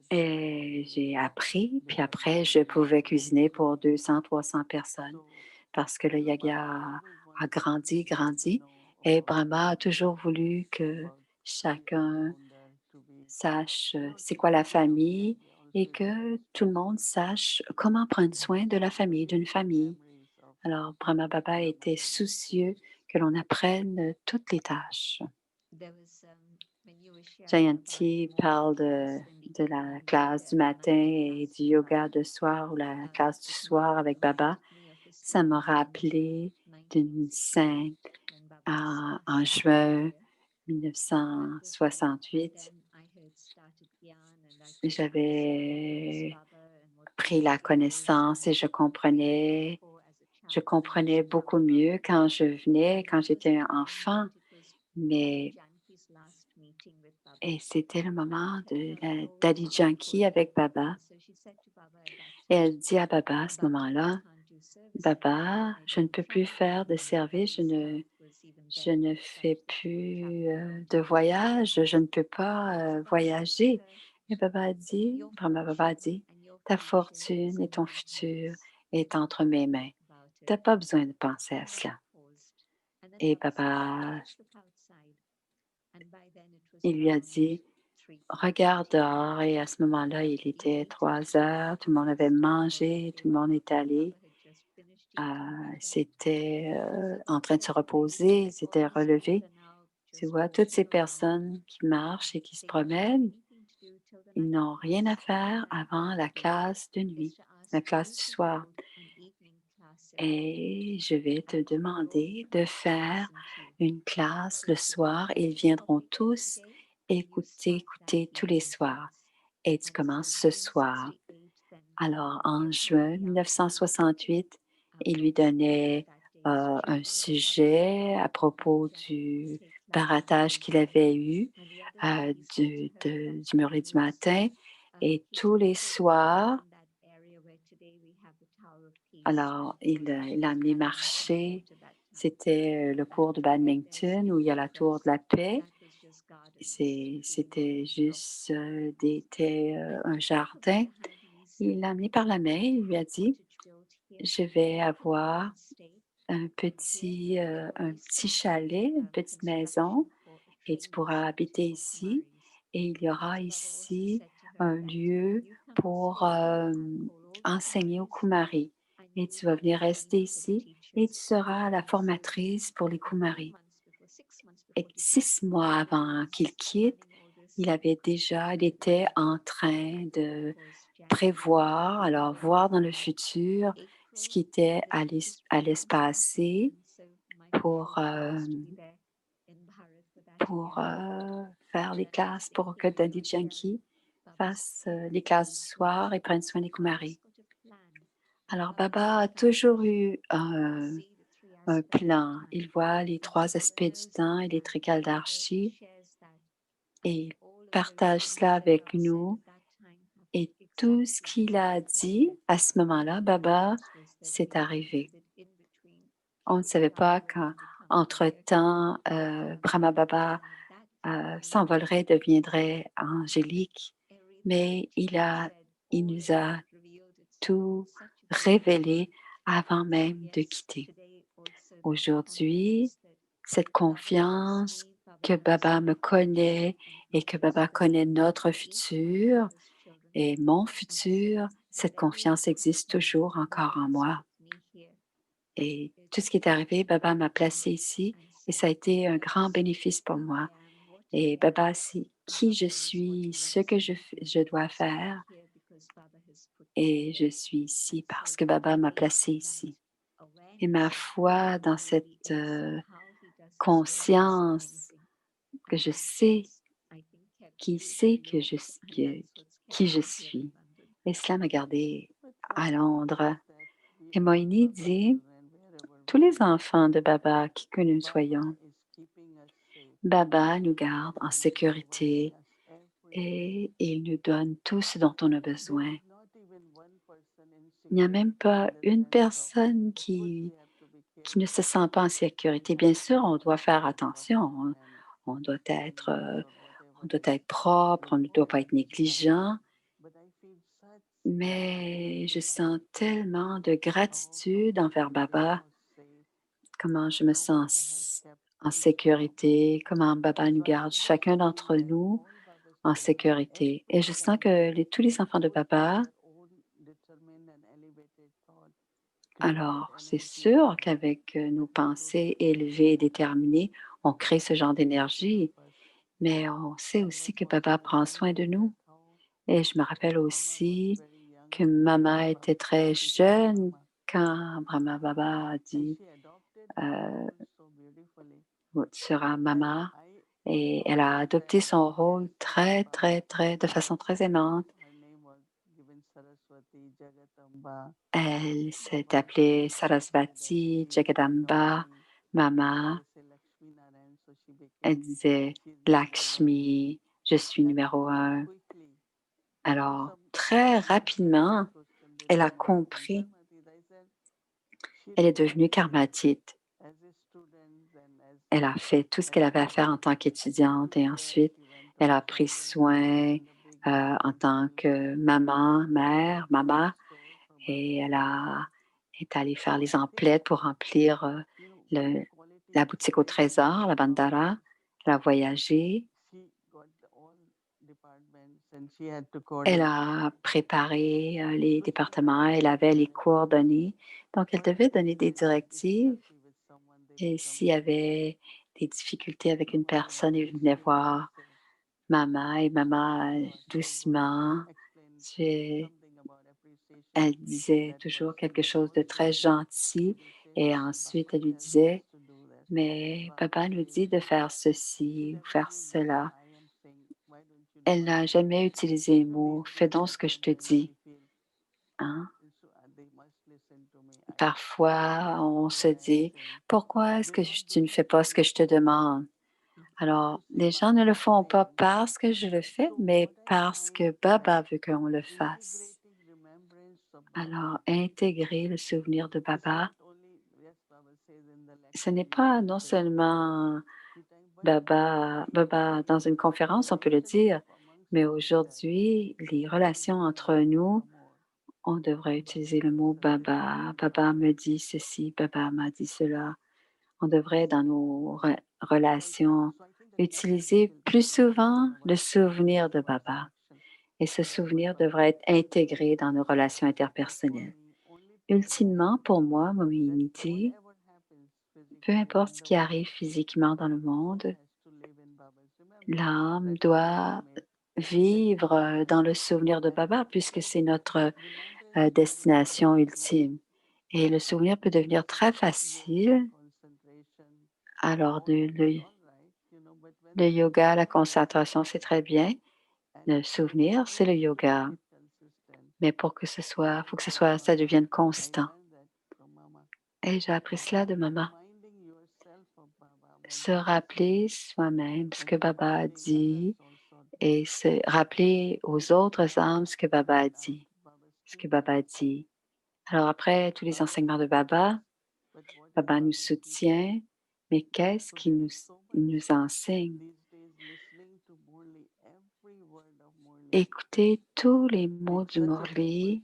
Et j'ai appris, puis après, je pouvais cuisiner pour 200, 300 personnes parce que le yoga a grandi, grandi. Et Brahma a toujours voulu que chacun sache c'est quoi la famille et que tout le monde sache comment prendre soin de la famille, d'une famille. Alors, Brahma Baba était soucieux que l'on apprenne toutes les tâches. Jayanti parle de la classe du matin et du yoga de soir ou la classe du soir avec Baba. Ça m'a rappelé d'une scène en juin 1968. J'avais pris la connaissance et je comprenais beaucoup mieux quand je venais, quand j'étais un enfant, et c'était le moment de la Daddy Janki avec Baba. Et elle dit à Baba à ce moment-là, Baba, je ne peux plus faire de service, je ne fais plus de voyage, je ne peux pas voyager. Et Brahma Baba a dit, ta fortune et ton futur est entre mes mains. Tu n'as pas besoin de penser à cela. Et Baba, il lui a dit, regarde dehors. Et à ce moment-là, il était 3 heures, tout le monde avait mangé, tout le monde est allé. C'était en train de se reposer, c'était relevé. Tu vois, toutes ces personnes qui marchent et qui se promènent, ils n'ont rien à faire avant la classe de nuit, la classe du soir. Et je vais te demander de faire une classe le soir. Ils viendront tous écouter tous les soirs. Et tu commences ce soir. Alors, en juin 1968, il lui donnait un sujet à propos du baratage qu'il avait eu du Murray du matin. Et tous les soirs, alors il a amené marcher. C'était le cours de badminton où il y a la tour de la paix. C'était juste un jardin. Il l'a amené par la main. Il lui a dit, je vais avoir un petit chalet, une petite maison, et tu pourras habiter ici. Et il y aura ici un lieu pour enseigner au Kumari. Et tu vas venir rester ici et tu seras la formatrice pour les Kumari. Et 6 mois avant qu'il quitte, il était en train de prévoir, alors voir dans le futur ce qui allait se passer pour, faire les classes, pour que Daddy Janki fasse les classes du soir et prenne soin des Kumaris. Alors, Baba a toujours eu un plan. Il voit les 3 aspects du temps et les trikaldarshi et il partage cela avec nous. Et tout ce qu'il a dit à ce moment-là, Baba, c'est arrivé. On ne savait pas qu'entre-temps, Brahma Baba s'envolerait, deviendrait angélique, mais il nous a tout révélé avant même de quitter. Aujourd'hui, cette confiance que Baba me connaît et que Baba connaît notre futur et mon futur, cette confiance existe toujours encore en moi. Et tout ce qui est arrivé, Baba m'a placé ici et ça a été un grand bénéfice pour moi. Et Baba sait qui je suis, ce que je dois faire. Et je suis ici parce que Baba m'a placé ici. Et ma foi dans cette conscience que je sais qui sait qui je suis. Et cela m'a gardé à Londres. Et Moini dit, tous les enfants de Baba, qui que nous soyons. Baba nous garde en sécurité et il nous donne tout ce dont on a besoin. Il n'y a même pas une personne qui ne se sent pas en sécurité. Bien sûr, on doit faire attention. On doit être propre, on ne doit pas être négligent. Mais je sens tellement de gratitude envers Baba, comment je me sens en sécurité, comment Baba nous garde chacun d'entre nous en sécurité. Et je sens que tous les enfants de Baba, alors c'est sûr qu'avec nos pensées élevées et déterminées, on crée ce genre d'énergie, mais on sait aussi que Baba prend soin de nous. Et je me rappelle aussi que maman était très jeune quand Brahma Baba a dit Tu seras maman. Et elle a adopté son rôle de façon très aimante. Elle s'est appelée Sarasvati, Jagadamba, Mama. Elle disait Lakshmi, je suis numéro un. Alors, très rapidement, elle a compris. Elle est devenue karmatite. Elle a fait tout ce qu'elle avait à faire en tant qu'étudiante et ensuite, elle a pris soin en tant que mère, et est allée faire les emplettes pour remplir la boutique au trésor, la bandara. Elle a voyagé. Elle a préparé les départements, elle avait les coordonnées. Donc, elle devait donner des directives. Et s'il y avait des difficultés avec une personne, elle venait voir maman et maman, doucement, elle disait toujours quelque chose de très gentil et ensuite elle lui disait, mais papa nous dit de faire ceci ou faire cela. Elle n'a jamais utilisé le mot, fais donc ce que je te dis. Hein? Parfois, on se dit, pourquoi est-ce que tu ne fais pas ce que je te demande? Alors, les gens ne le font pas parce que je le fais, mais parce que Baba veut qu'on le fasse. Alors, intégrer le souvenir de Baba, ce n'est pas non seulement Baba dans une conférence, on peut le dire, mais aujourd'hui, les relations entre nous, on devrait utiliser le mot Baba. Baba me dit ceci, Baba m'a dit cela. On devrait, dans nos relations, utiliser plus souvent le souvenir de Baba. Et ce souvenir devrait être intégré dans nos relations interpersonnelles. Ultimement, pour moi, Mominity, peu importe ce qui arrive physiquement dans le monde, l'âme doit vivre dans le souvenir de Baba puisque c'est notre destination ultime. Et le souvenir peut devenir très facile. Alors, le yoga, la concentration, c'est très bien. Le souvenir, c'est le yoga. Mais pour que ce soit, faut que ça devienne constant. Et j'ai appris cela de maman. Se rappeler soi-même ce que Baba a dit et se rappeler aux autres âmes ce que Baba a dit. Ce que Baba a dit. Alors après tous les enseignements de Baba, Baba nous soutient, mais qu'est-ce qu'il nous enseigne? Écouter tous les mots du Murli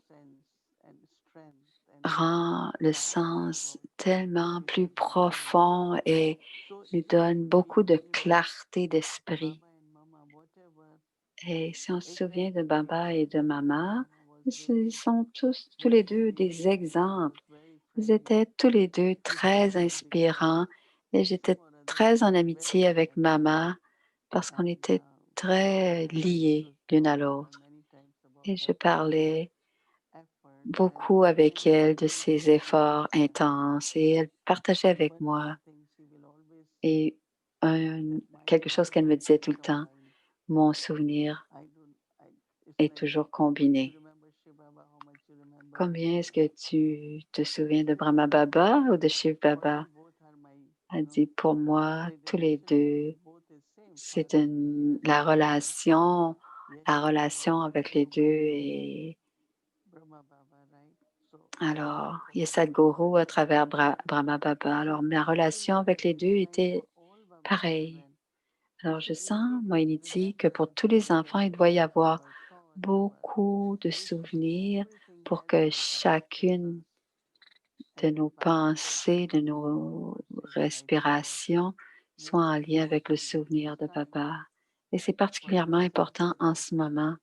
rend le sens tellement plus profond et nous donne beaucoup de clarté d'esprit. Et si on se souvient de Baba et de Mama, ils sont tous les deux des exemples. Ils étaient tous les deux très inspirants et j'étais très en amitié avec Mama parce qu'on était très liés l'une à l'autre. Et je parlais beaucoup avec elle de ses efforts intenses et elle partageait avec moi. Et quelque chose qu'elle me disait tout le temps, mon souvenir est toujours combiné. Combien est-ce que tu te souviens de Brahma Baba ou de Shiv Baba? Elle dit, pour moi, tous les deux, c'est la relation avec les deux. Et alors, il y a Sadhguru à travers Brahma Baba. Alors, ma relation avec les deux était pareille. Alors, je sens, Moiniti, que pour tous les enfants, il doit y avoir beaucoup de souvenirs pour que chacune de nos pensées, de nos respirations soit en lien avec le souvenir de Baba. Et c'est particulièrement important en ce moment.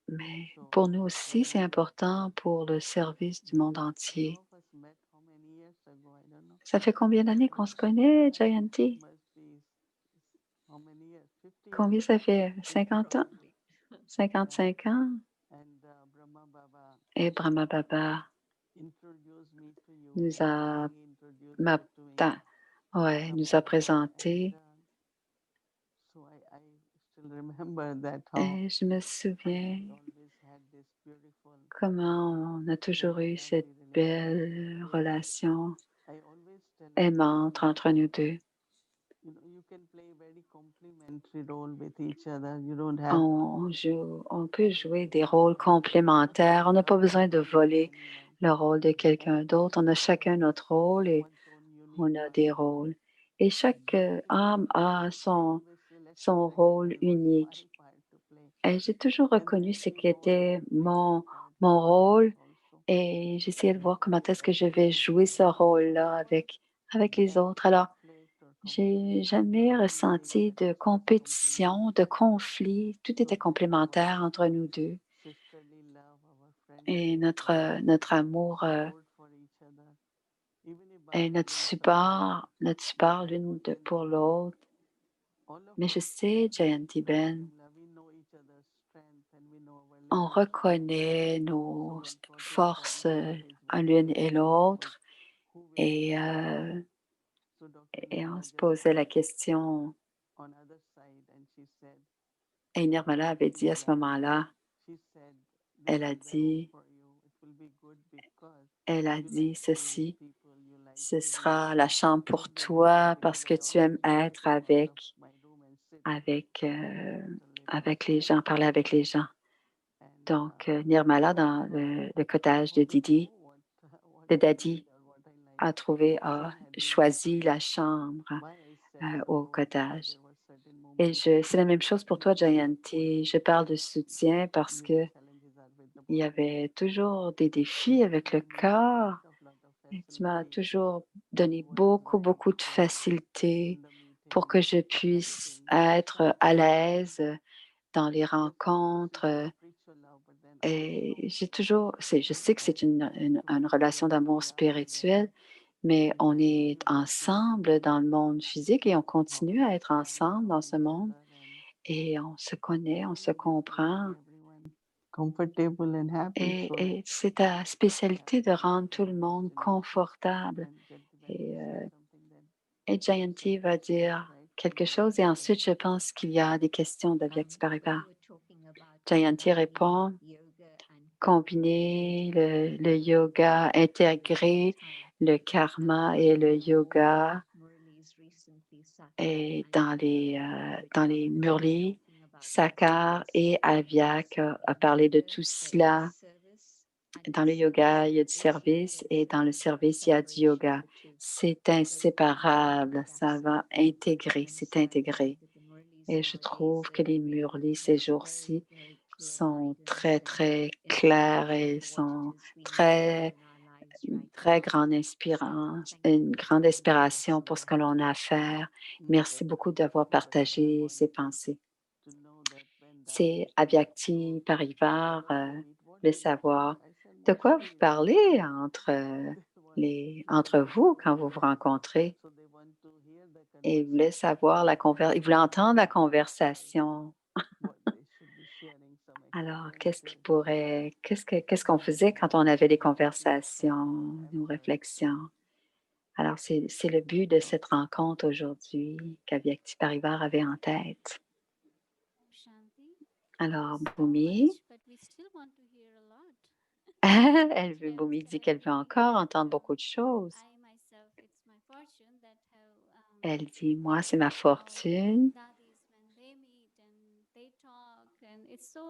Mais pour nous aussi, c'est important pour le service du monde entier. Ça fait combien d'années qu'on se connaît, Jayanti? Combien ça fait? 50 ans? 55 ans? Et Brahma Baba nous a, m'a- nous a présenté. Et je me souviens comment on a toujours eu cette belle relation aimante entre nous deux. On peut jouer des rôles complémentaires. On n'a pas besoin de voler le rôle de quelqu'un d'autre. On a chacun notre rôle et on a des rôles. Et chaque âme a son rôle unique. Et j'ai toujours reconnu ce qu'était mon rôle et j'essayais de voir comment est-ce que je vais jouer ce rôle-là avec les autres. Alors, j'ai jamais ressenti de compétition, de conflit. Tout était complémentaire entre nous deux. Et notre amour et notre support l'une pour l'autre. Mais je sais, Jayanti Ben, on reconnaît nos forces à l'une et l'autre et, et on se posait la question. Et Nirmala avait dit à ce moment-là, elle a dit ceci, ce sera la chambre pour toi parce que tu aimes être avec les gens, parler avec les gens. Donc, Nirmala, dans le cottage de Daddy, a choisi la chambre au cottage. Et c'est la même chose pour toi, Jayanti. Je parle de soutien parce que il y avait toujours des défis avec le corps. Et tu m'as toujours donné beaucoup, beaucoup de facilité pour que je puisse être à l'aise dans les rencontres. Et je sais que c'est une relation d'amour spirituel, mais on est ensemble dans le monde physique et on continue à être ensemble dans ce monde et on se connaît, on se comprend. Et c'est ta spécialité de rendre tout le monde confortable. Et, et Jayanti va dire quelque chose et ensuite je pense qu'il y a des questions d'Avyakti Paribas. Jayanti répond, combiner le yoga, intégrer le karma et le yoga et dans les Murli, Sakar et Avyak a parlé de tout cela. Dans le yoga, il y a du service et dans le service, il y a du yoga. C'est inséparable, ça va intégrer, c'est intégré. Et je trouve que les Murli ces jours-ci sont très, très clairs et sont très, très une grande inspiration pour ce que l'on a à faire. Merci beaucoup d'avoir partagé ces pensées. C'est Avyakti Parivar, le savoir. De quoi vous parlez entre vous quand vous vous rencontrez? Et il voulait savoir il voulait entendre la conversation. Alors, qu'est-ce qu'on faisait quand on avait des conversations, nos réflexions? Alors, c'est le but de cette rencontre aujourd'hui qu'Avyakti Parivar avait en tête. Alors, Bhumi, Bhumi dit qu'elle veut encore entendre beaucoup de choses. Elle dit, moi, c'est ma fortune.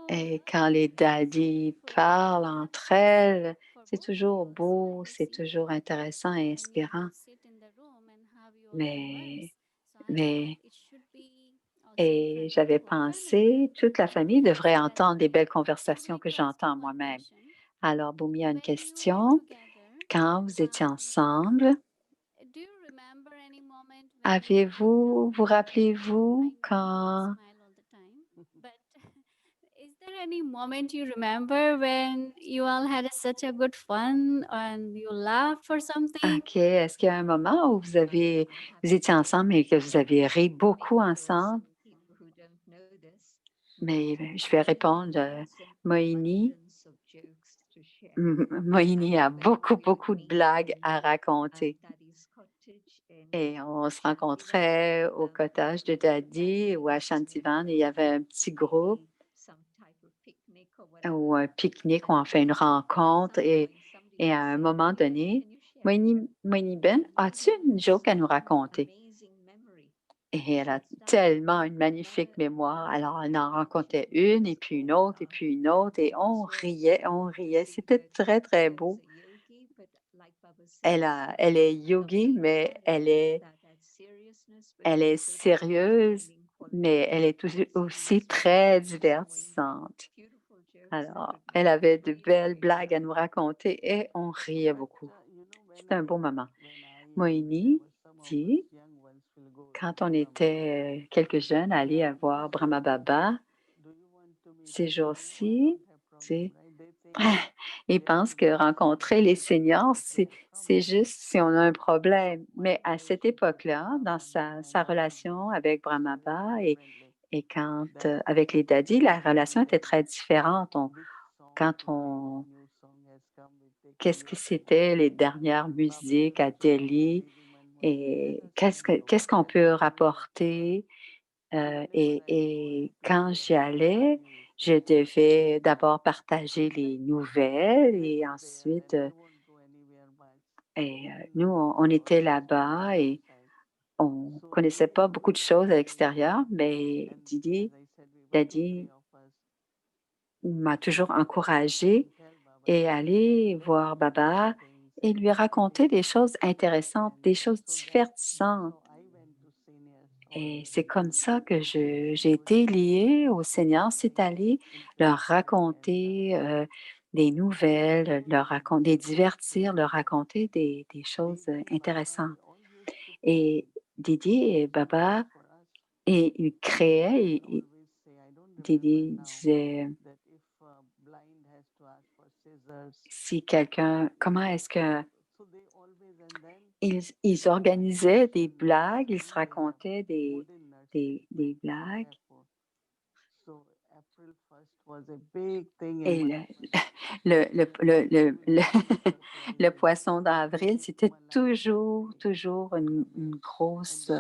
Et quand les daddies parlent entre elles, c'est toujours beau, c'est toujours intéressant et inspirant. Mais, mais, et j'avais pensé, toute la famille devrait entendre les belles conversations que j'entends moi-même. Alors, Bhumi a une question. Quand vous étiez ensemble, vous rappelez-vous quand... Is there any moment you remember when you all had such a good fun and you laughed for something? OK. Est-ce qu'il y a un moment où vous étiez ensemble et que vous avez ri beaucoup ensemble? Mais je vais répondre, Moini. Moini a beaucoup, beaucoup de blagues à raconter. Et on se rencontrait au cottage de Daddy ou à Shantivan. Il y avait un petit groupe ou un pique-nique où on fait une rencontre. Et à un moment donné, Moini Ben, as-tu une joke à nous raconter? Et elle a tellement une magnifique mémoire. Alors, elle en racontait une et puis une autre et puis une autre et on riait, on riait. C'était très, très beau. Elle est yogi, mais elle est sérieuse, mais elle est aussi très divertissante. Alors, elle avait de belles blagues à nous raconter et on riait beaucoup. C'était un beau moment. Moini dit, quand on était quelques jeunes, aller voir Brahma Baba, ces jours-ci, tu sais, ils pensent que rencontrer les seniors, c'est juste si on a un problème. Mais à cette époque-là, dans sa relation avec Brahma Baba et quand avec les daddies, la relation était très différente. Qu'est-ce que c'était les dernières musiques à Delhi et qu'est-ce qu'on peut rapporter? Et quand j'y allais, je devais d'abord partager les nouvelles et ensuite, nous, on était là-bas et on connaissait pas beaucoup de choses à l'extérieur, mais Daddy m'a toujours encouragée et aller voir Baba et lui raconter des choses intéressantes, des choses divertissantes. Et c'est comme ça que j'ai été liée aux seniors, c'est aller leur raconter des nouvelles, les divertir, leur raconter des choses intéressantes. Et Didi et Baba, et ils créaient, Didi disait, si quelqu'un, comment est-ce que ils organisaient des blagues, ils se racontaient des blagues. Et le le poisson d'avril, c'était toujours une grosse...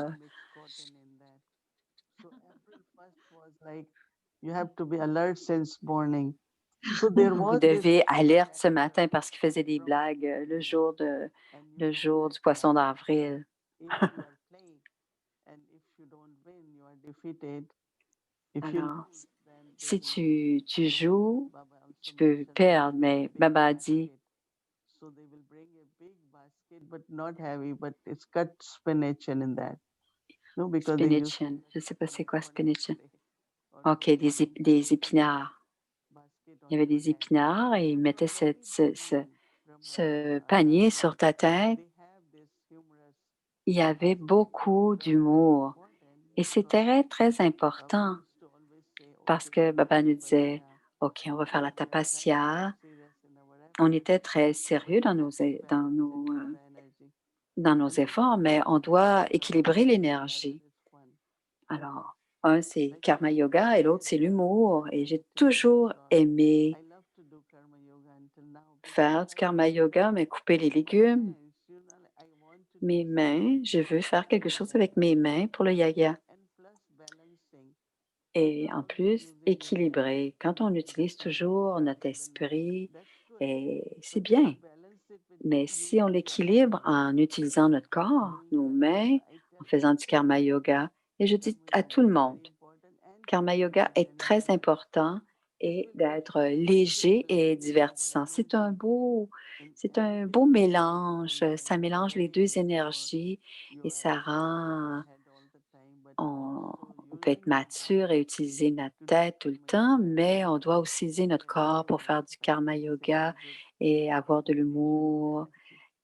Vous devez alerte ce matin parce qu'il faisait des blagues le jour du poisson d'avril. Alors, si tu joues, tu peux perdre, mais Baba a dit, spinach, je ne sais pas c'est quoi spinach. OK, des épinards. Il y avait des épinards et ils mettaient ce panier sur ta tête. Il y avait beaucoup d'humour et c'était très, très important parce que Baba nous disait, OK, on va faire la tapasya. On était très sérieux dans nos efforts, mais on doit équilibrer l'énergie. Alors, un, c'est karma yoga et l'autre, c'est l'humour. Et j'ai toujours aimé faire du karma yoga, mais couper les légumes. Mes mains, je veux faire quelque chose avec mes mains pour le yoga. Et en plus, équilibrer. Quand on utilise toujours notre esprit et c'est bien. Mais si on l'équilibre en utilisant notre corps, nos mains, en faisant du karma yoga, et je dis à tout le monde, karma yoga est très important et d'être léger et divertissant. C'est un beau mélange. Ça mélange les deux énergies et ça rend, on peut être mature et utiliser notre tête tout le temps, mais on doit aussi utiliser notre corps pour faire du karma yoga et avoir de l'humour.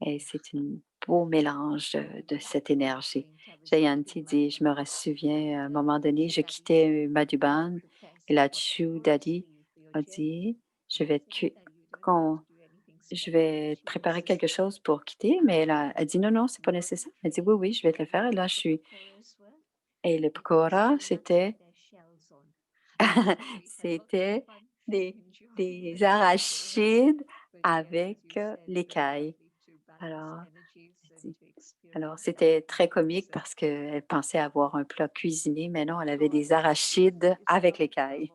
Et c'est un beau mélange de cette énergie. Jayanti dit, je me souviens, à un moment donné, je quittais Madhuban et la Chu Daddy a dit, je vais, je vais te préparer quelque chose pour quitter, mais elle dit, non, non, c'est pas nécessaire. Elle dit, oui, oui, je vais te le faire. Et là, je suis. Et le pakora, c'était des, des arachides avec l'écaille. Alors, alors, c'était très comique parce qu'elle pensait avoir un plat cuisiné, mais non, elle avait des arachides avec l'écaille.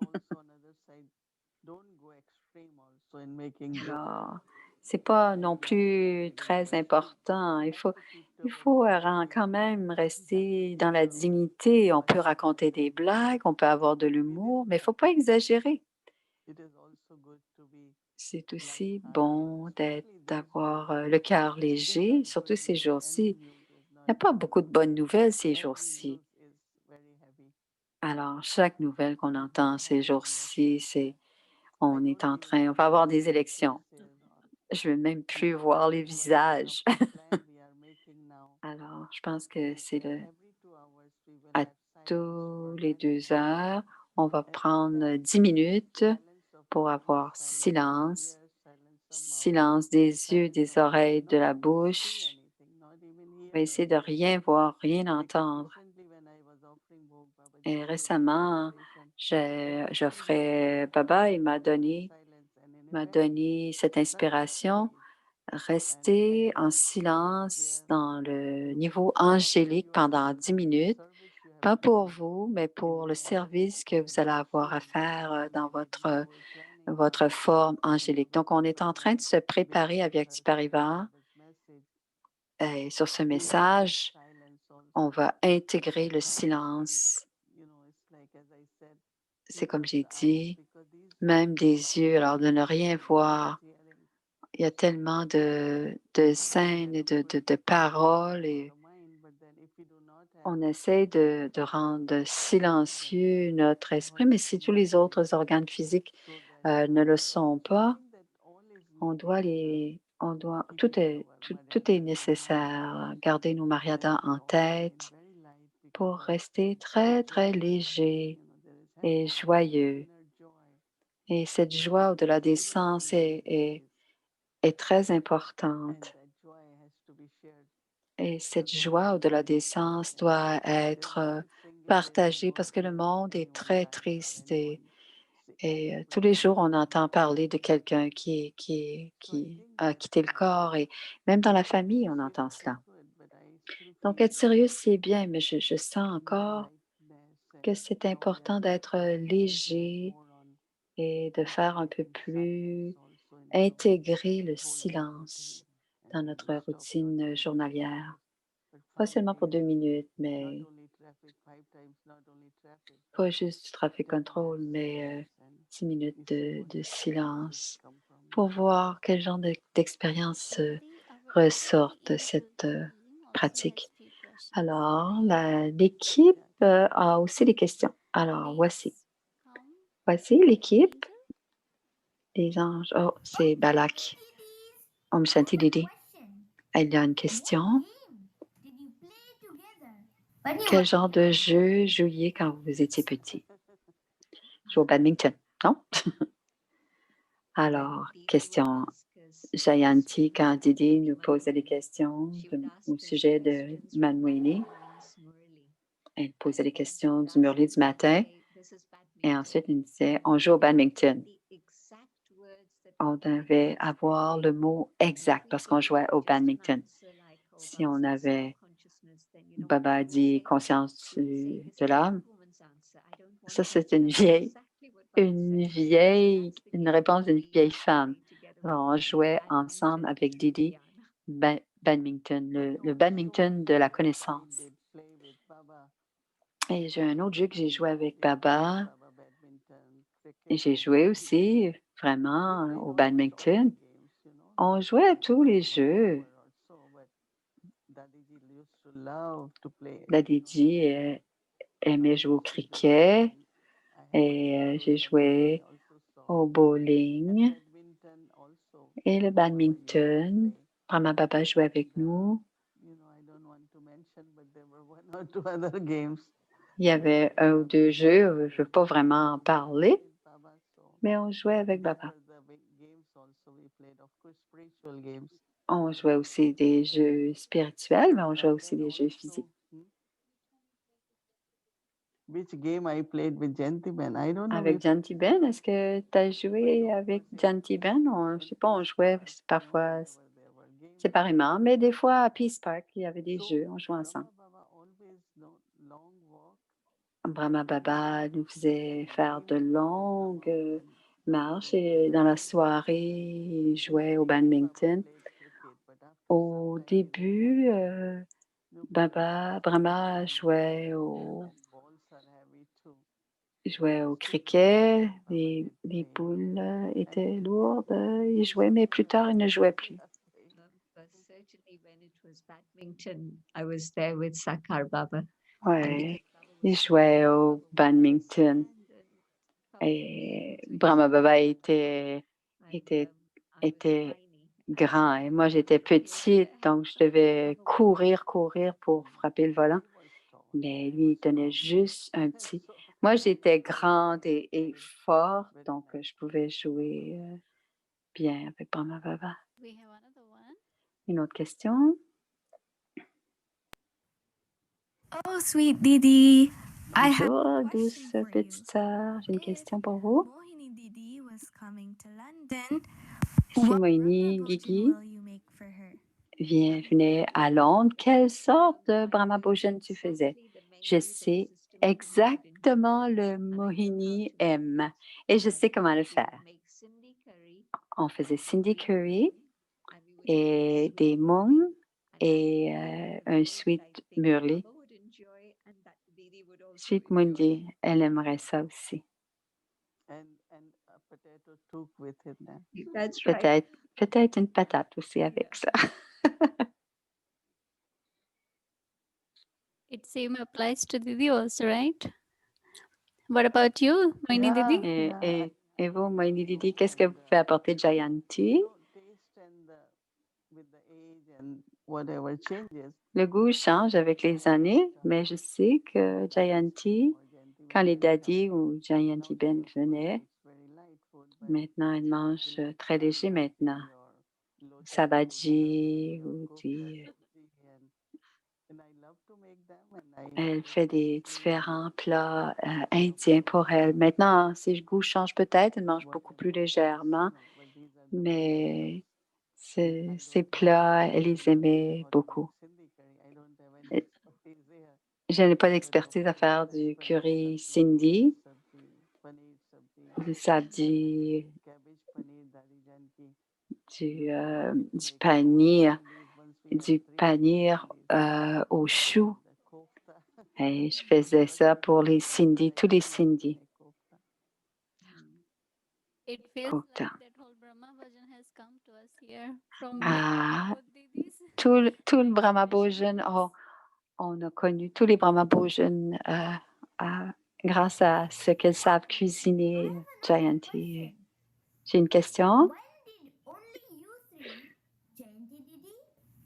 Alors, c'est pas non plus très important. Il faut quand même rester dans la dignité. On peut raconter des blagues, on peut avoir de l'humour, mais il faut pas exagérer. C'est aussi bon d'avoir le cœur léger, surtout ces jours-ci. Il n'y a pas beaucoup de bonnes nouvelles ces jours-ci. Alors, chaque nouvelle qu'on entend ces jours-ci, on va avoir des élections. Je ne veux même plus voir les visages. Alors, je pense que à tous les 2 heures, on va prendre 10 minutes pour avoir silence, silence des yeux, des oreilles, de la bouche. On va essayer de rien voir, rien entendre. Et récemment, j'offrais, Baba, il m'a donné cette inspiration, rester en silence dans le niveau angélique pendant 10 minutes, pas pour vous, mais pour le service que vous allez avoir à faire dans votre forme angélique. Donc, on est en train de se préparer avec Vyakti Parivar. Et sur ce message, on va intégrer le silence. C'est comme j'ai dit, même des yeux, alors de ne rien voir. Il y a tellement de scènes et de paroles et on essaie de rendre silencieux notre esprit, mais si tous les autres organes physiques ne le sont pas, tout est nécessaire. Garder nos Maryadas en tête pour rester très, très léger et joyeux. Et cette joie au-delà des sens est très importante. Et cette joie au-delà des sens doit être partagée parce que le monde est très triste et tous les jours, on entend parler de quelqu'un qui a quitté le corps et même dans la famille, on entend cela. Donc, être sérieux, c'est bien, mais je sens encore que c'est important d'être léger et de faire un peu plus intégrer le silence dans notre routine journalière. Pas seulement pour 2 minutes, mais pas juste du traffic control, mais 10 minutes de silence pour voir quel genre d'expérience ressort de cette pratique. Alors, l'équipe a aussi des questions. Alors, voici l'équipe des anges. Oh, c'est Balak. Om Shanti Didi. Elle a une question. Quel genre de jeu jouiez quand vous étiez petit? Jouer au badminton, non? Alors, question Jayanti, quand Didi nous posait des questions au sujet de Manmoini, elle posait des questions du Murli du matin et ensuite elle disait on joue au badminton. On devait avoir le mot exact parce qu'on jouait au badminton. Si on avait, Baba a dit conscience de l'âme, ça c'est une réponse d'une vieille femme. Alors, on jouait ensemble avec Didi badminton, le badminton de la connaissance. Et j'ai un autre jeu que j'ai joué avec Baba. Et j'ai joué aussi vraiment au badminton. On jouait à tous les jeux. La Didi aimait jouer au cricket et j'ai joué au bowling et le badminton. Brahma Baba jouait avec nous. Il y avait un ou deux jeux, je ne veux pas vraiment en parler, mais on jouait avec Baba. On jouait aussi des jeux spirituels, mais on jouait aussi des jeux physiques. Avec Jantiben, est-ce que tu as joué avec Jantiben? Je ne sais pas, on jouait parfois séparément, mais des fois à Peace Park, il y avait des jeux, on jouait ensemble. Brahma Baba nous faisait faire de longues marches et dans la soirée, il jouait au badminton. Au début, Brahma jouait au cricket, les boules étaient lourdes, il jouait, mais plus tard, il ne jouait plus. Oui, il jouait au badminton. Et Brahma Baba était grand et moi j'étais petite, donc je devais courir pour frapper le volant. Mais lui, il tenait juste un petit. Moi, j'étais grande et forte, donc je pouvais jouer bien avec Brahma Baba. Une autre question? Oh, sweet Didi. Bonjour, douce petite sœur. J'ai une question pour vous. Mohini Didi was coming to London. Si Mohini Gigi venait à Londres, quelle sorte de Brahma Bhojan tu faisais? Je sais exactement le Mohini aime et je sais comment le faire. On faisait Cindy Curry et des mung et un sweet murli. Sweet mundi, elle aimerait ça aussi. Peut-être une patate aussi avec ça. It same applies to Didi also, right? What about you, Mohini Didi? Et vous, Mohini Didi, qu'est-ce que vous pouvez apporter Jayanti? Le goût change avec les années, mais je sais que Jayanti, quand les daddies ou Jayanti Ben venaient, maintenant, elle mange très léger maintenant. Sabadji ou elle fait des différents plats indiens pour elle. Maintenant, ses goûts changent peut-être, elle mange beaucoup plus légèrement, mais ces plats, elle les aimait beaucoup. Je n'ai pas d'expertise à faire du curry Cindy, du sabji, du paneer au chou. Et je faisais ça pour les Cindy, tous les Cindy. It feels like that whole Brahma Bhajan has come to us here from both Didis. Tout le Brahma Bhojan, on a connu tous les Brahma Bhojan grâce à ce qu'elles savent cuisiner, Jayanti. J'ai une question.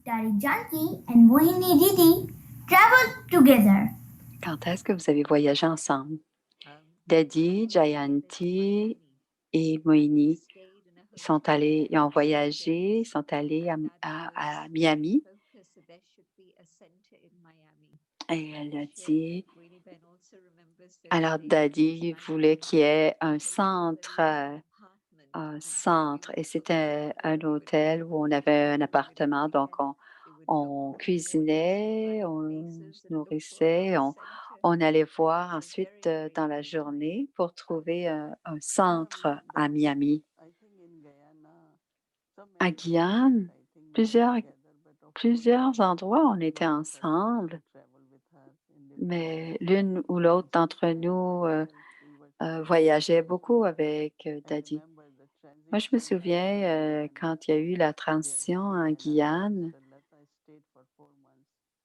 Daddy Janki and Mohini Didi traveled together. Quand est-ce que vous avez voyagé ensemble? Daddy, Jayanti et Mohini ils ont voyagé, sont allés à Miami. Et elle a dit, alors Daddy voulait qu'il y ait un centre, et c'était un hôtel où on avait un appartement, donc on cuisinait, on se nourrissait, on allait voir ensuite dans la journée pour trouver un centre à Miami. À Guyane, plusieurs, plusieurs endroits, on était ensemble, mais l'une ou l'autre d'entre nous voyageait beaucoup avec Daddy. Moi, je me souviens quand il y a eu la transition en Guyane,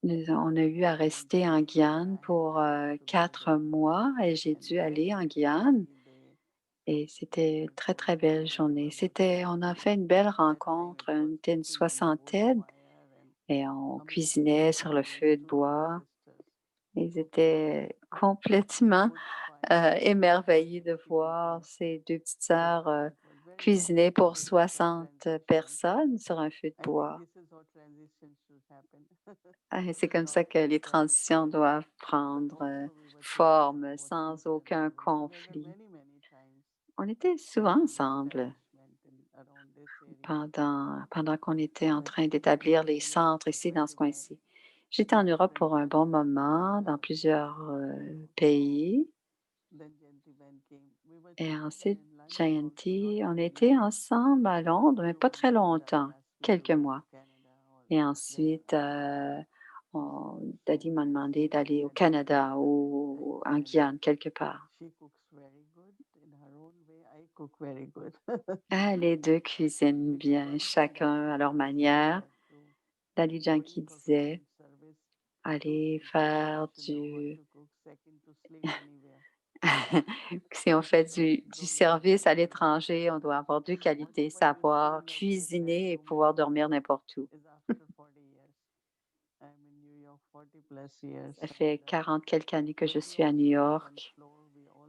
on a eu à rester en Guyane pour 4 mois et j'ai dû aller en Guyane. Et c'était une très, très belle journée. On a fait une belle rencontre. On était une soixantaine et on cuisinait sur le feu de bois. Ils étaient complètement émerveillés de voir ces deux petites sœurs cuisiner pour 60 personnes sur un feu de bois. Et c'est comme ça que les transitions doivent prendre forme sans aucun conflit. On était souvent ensemble pendant qu'on était en train d'établir les centres ici dans ce coin-ci. J'étais en Europe pour un bon moment, dans plusieurs pays. Et ensuite, Jayanti, on était ensemble à Londres, mais pas très longtemps, quelques mois. Et ensuite, Daddy m'a demandé d'aller au Canada ou en Guyane, quelque part. Les deux cuisinent bien, chacun à leur manière. Daddy Yankee disait, aller faire si on fait du service à l'étranger, on doit avoir deux qualités, savoir cuisiner et pouvoir dormir n'importe où. Ça fait 40 quelques années que je suis à New York,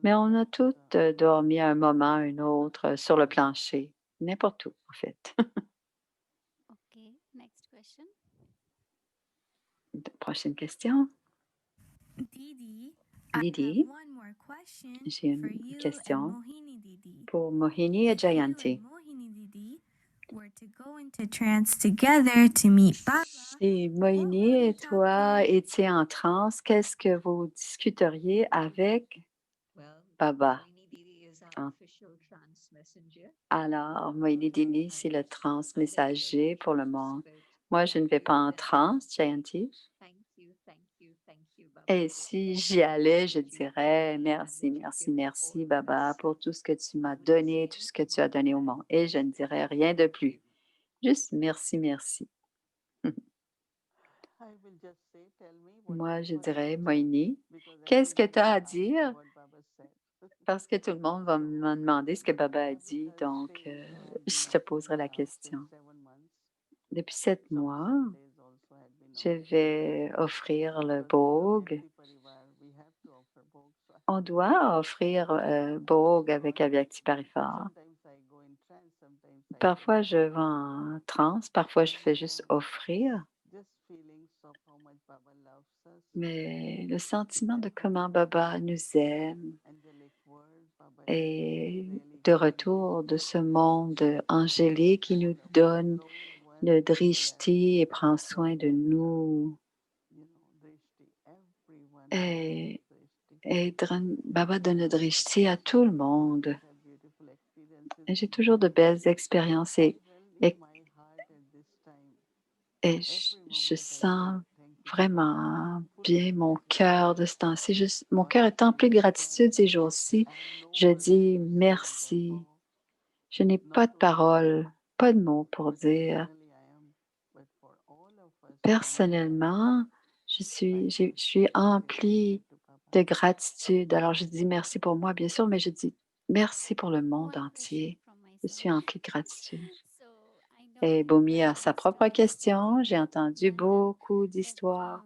mais on a toutes dormi à un moment, un autre, sur le plancher, n'importe où, en fait. Okay, next question. Prochaine question. Didi, Didi, one more question j'ai for une you question and Mohini Didi. pour Mohini et If you Jayanti. and Mohini Didi were to go into trance together to meet Baba, Si Mohini would you et talk toi to? étiez en transe, qu'est-ce que vous discuteriez avec Baba? En- Alors, Mohini Dini, c'est le transmessager pour le monde. Moi, je ne vais pas en transe, Jayanti. Et si j'y allais, je dirais merci, merci, merci, Baba, pour tout ce que tu m'as donné, tout ce que tu as donné au monde. Et je ne dirais rien de plus. Juste merci, merci. Moi, je dirais, Moïni, qu'est-ce que tu as à dire? Parce que tout le monde va me demander ce que Baba a dit, donc je te poserai la question. Depuis 7 mois, je vais offrir le Bhog. On doit offrir Bhog avec Avyakti Parifar. Parfois, je vais en transe, parfois, je fais juste offrir. Mais le sentiment de comment Baba nous aime et de retour de ce monde angélique qui nous donne le drishti et prend soin de nous. Et Baba donne le drishti à tout le monde. Et j'ai toujours de belles expériences et je sens vraiment bien mon cœur de ce temps-ci. Mon cœur est empli de gratitude ces jours-ci. Je dis merci. Je n'ai pas de paroles, pas de mots pour dire. Personnellement, je suis emplie de gratitude. Alors, je dis merci pour moi, bien sûr, mais je dis merci pour le monde One question entier. from my Je suis side. emplie de gratitude. So I know Et Bomi a there sa used to propre be question. J'ai in entendu London beaucoup that d'histoires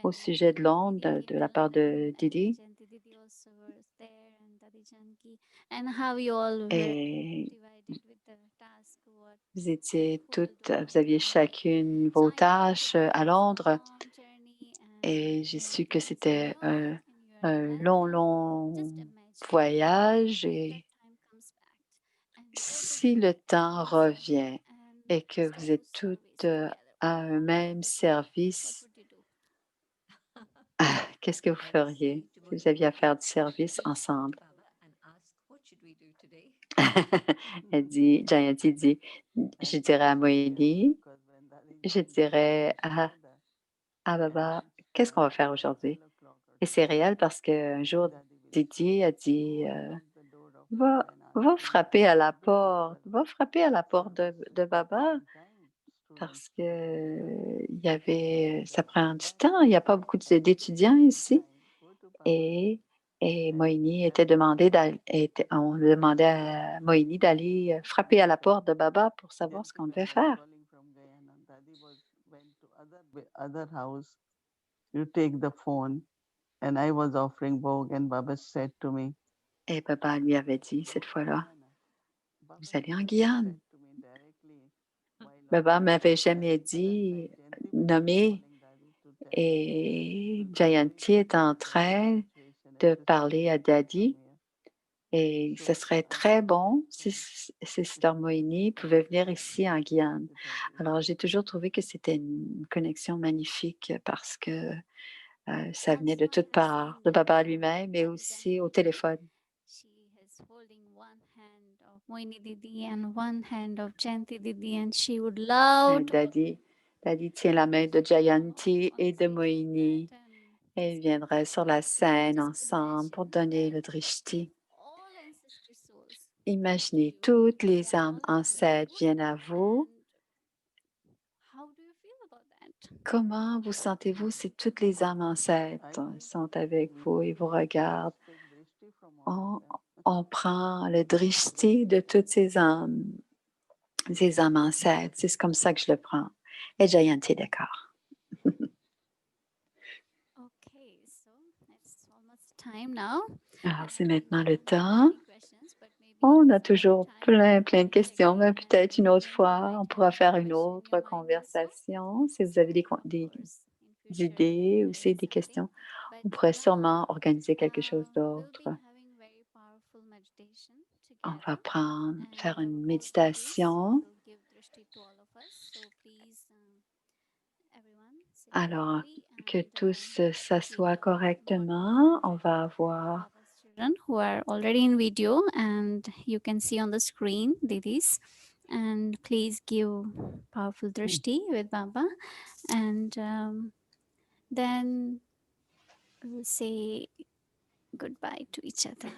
au when sujet de Londres, Didi de came la to part de London and Didi. Janti Didi also was there and Dadi Janki and how you all were Et divided with the task what vous étiez who will toutes, do what vous aviez and all. chacune So vos I know that tâches it à was a Londres long journey et j'ai and su que there is a c'était lot and you are un long, blessed and just long imagine voyage if that et time comes back and both of si you le are temps together revient and et que start vous êtes a toutes service together, à un même what service, would you do? qu'est-ce que vous feriez si vous aviez à faire du service ensemble? Elle dit, Jayanti dit, je dirais à Moïni, je dirais à Baba, qu'est-ce qu'on va faire aujourd'hui? Et c'est réel parce qu'un jour, Didi a dit, va frapper à la porte, va frapper à la porte de Baba parce que ça prend du temps, il n'y a pas beaucoup d'étudiants ici. Et Moïni on demandait à Moïni d'aller frapper à la porte de Baba pour savoir ce qu'on devait faire. Other house, you take the phone, and I was offering Bhog, and Baba said to me, Et Baba lui avait dit cette fois-là, vous allez en Guyane. Baba m'avait jamais dit, nommé, et Jayanti est en train de parler à Daddy. Et ce serait très bon si Sister Moïni pouvait venir ici en Guyane. Alors, j'ai toujours trouvé que c'était une connexion magnifique parce que ça venait de toutes parts, de Baba lui-même, mais aussi au téléphone. She is holding one hand of Moini Didi and one hand of Jayanti Didi, and she would love to Daddy tient la main de Jayanti et de Moïni. Et ils viendraient sur la scène ensemble pour donner le drishti. Imaginez, toutes les âmes ancêtres viennent à vous. Comment vous sentez-vous si toutes les âmes ancêtres sont avec vous et vous regardent? On prend le drishti de toutes ces âmes ancêtres. C'est comme ça que je le prends. Et Jayanti est d'accord. Alors, c'est maintenant le temps. On a toujours plein de questions, mais peut-être une autre fois, on pourra faire une autre conversation. Si vous avez des idées ou des questions, on pourrait sûrement organiser quelque chose d'autre. On va faire une méditation. Alors, que tous s'assoient correctement, on va avoir who are already in video, and you can see on the screen Didis, and please give powerful drishti with Baba, and then we'll say goodbye to each other.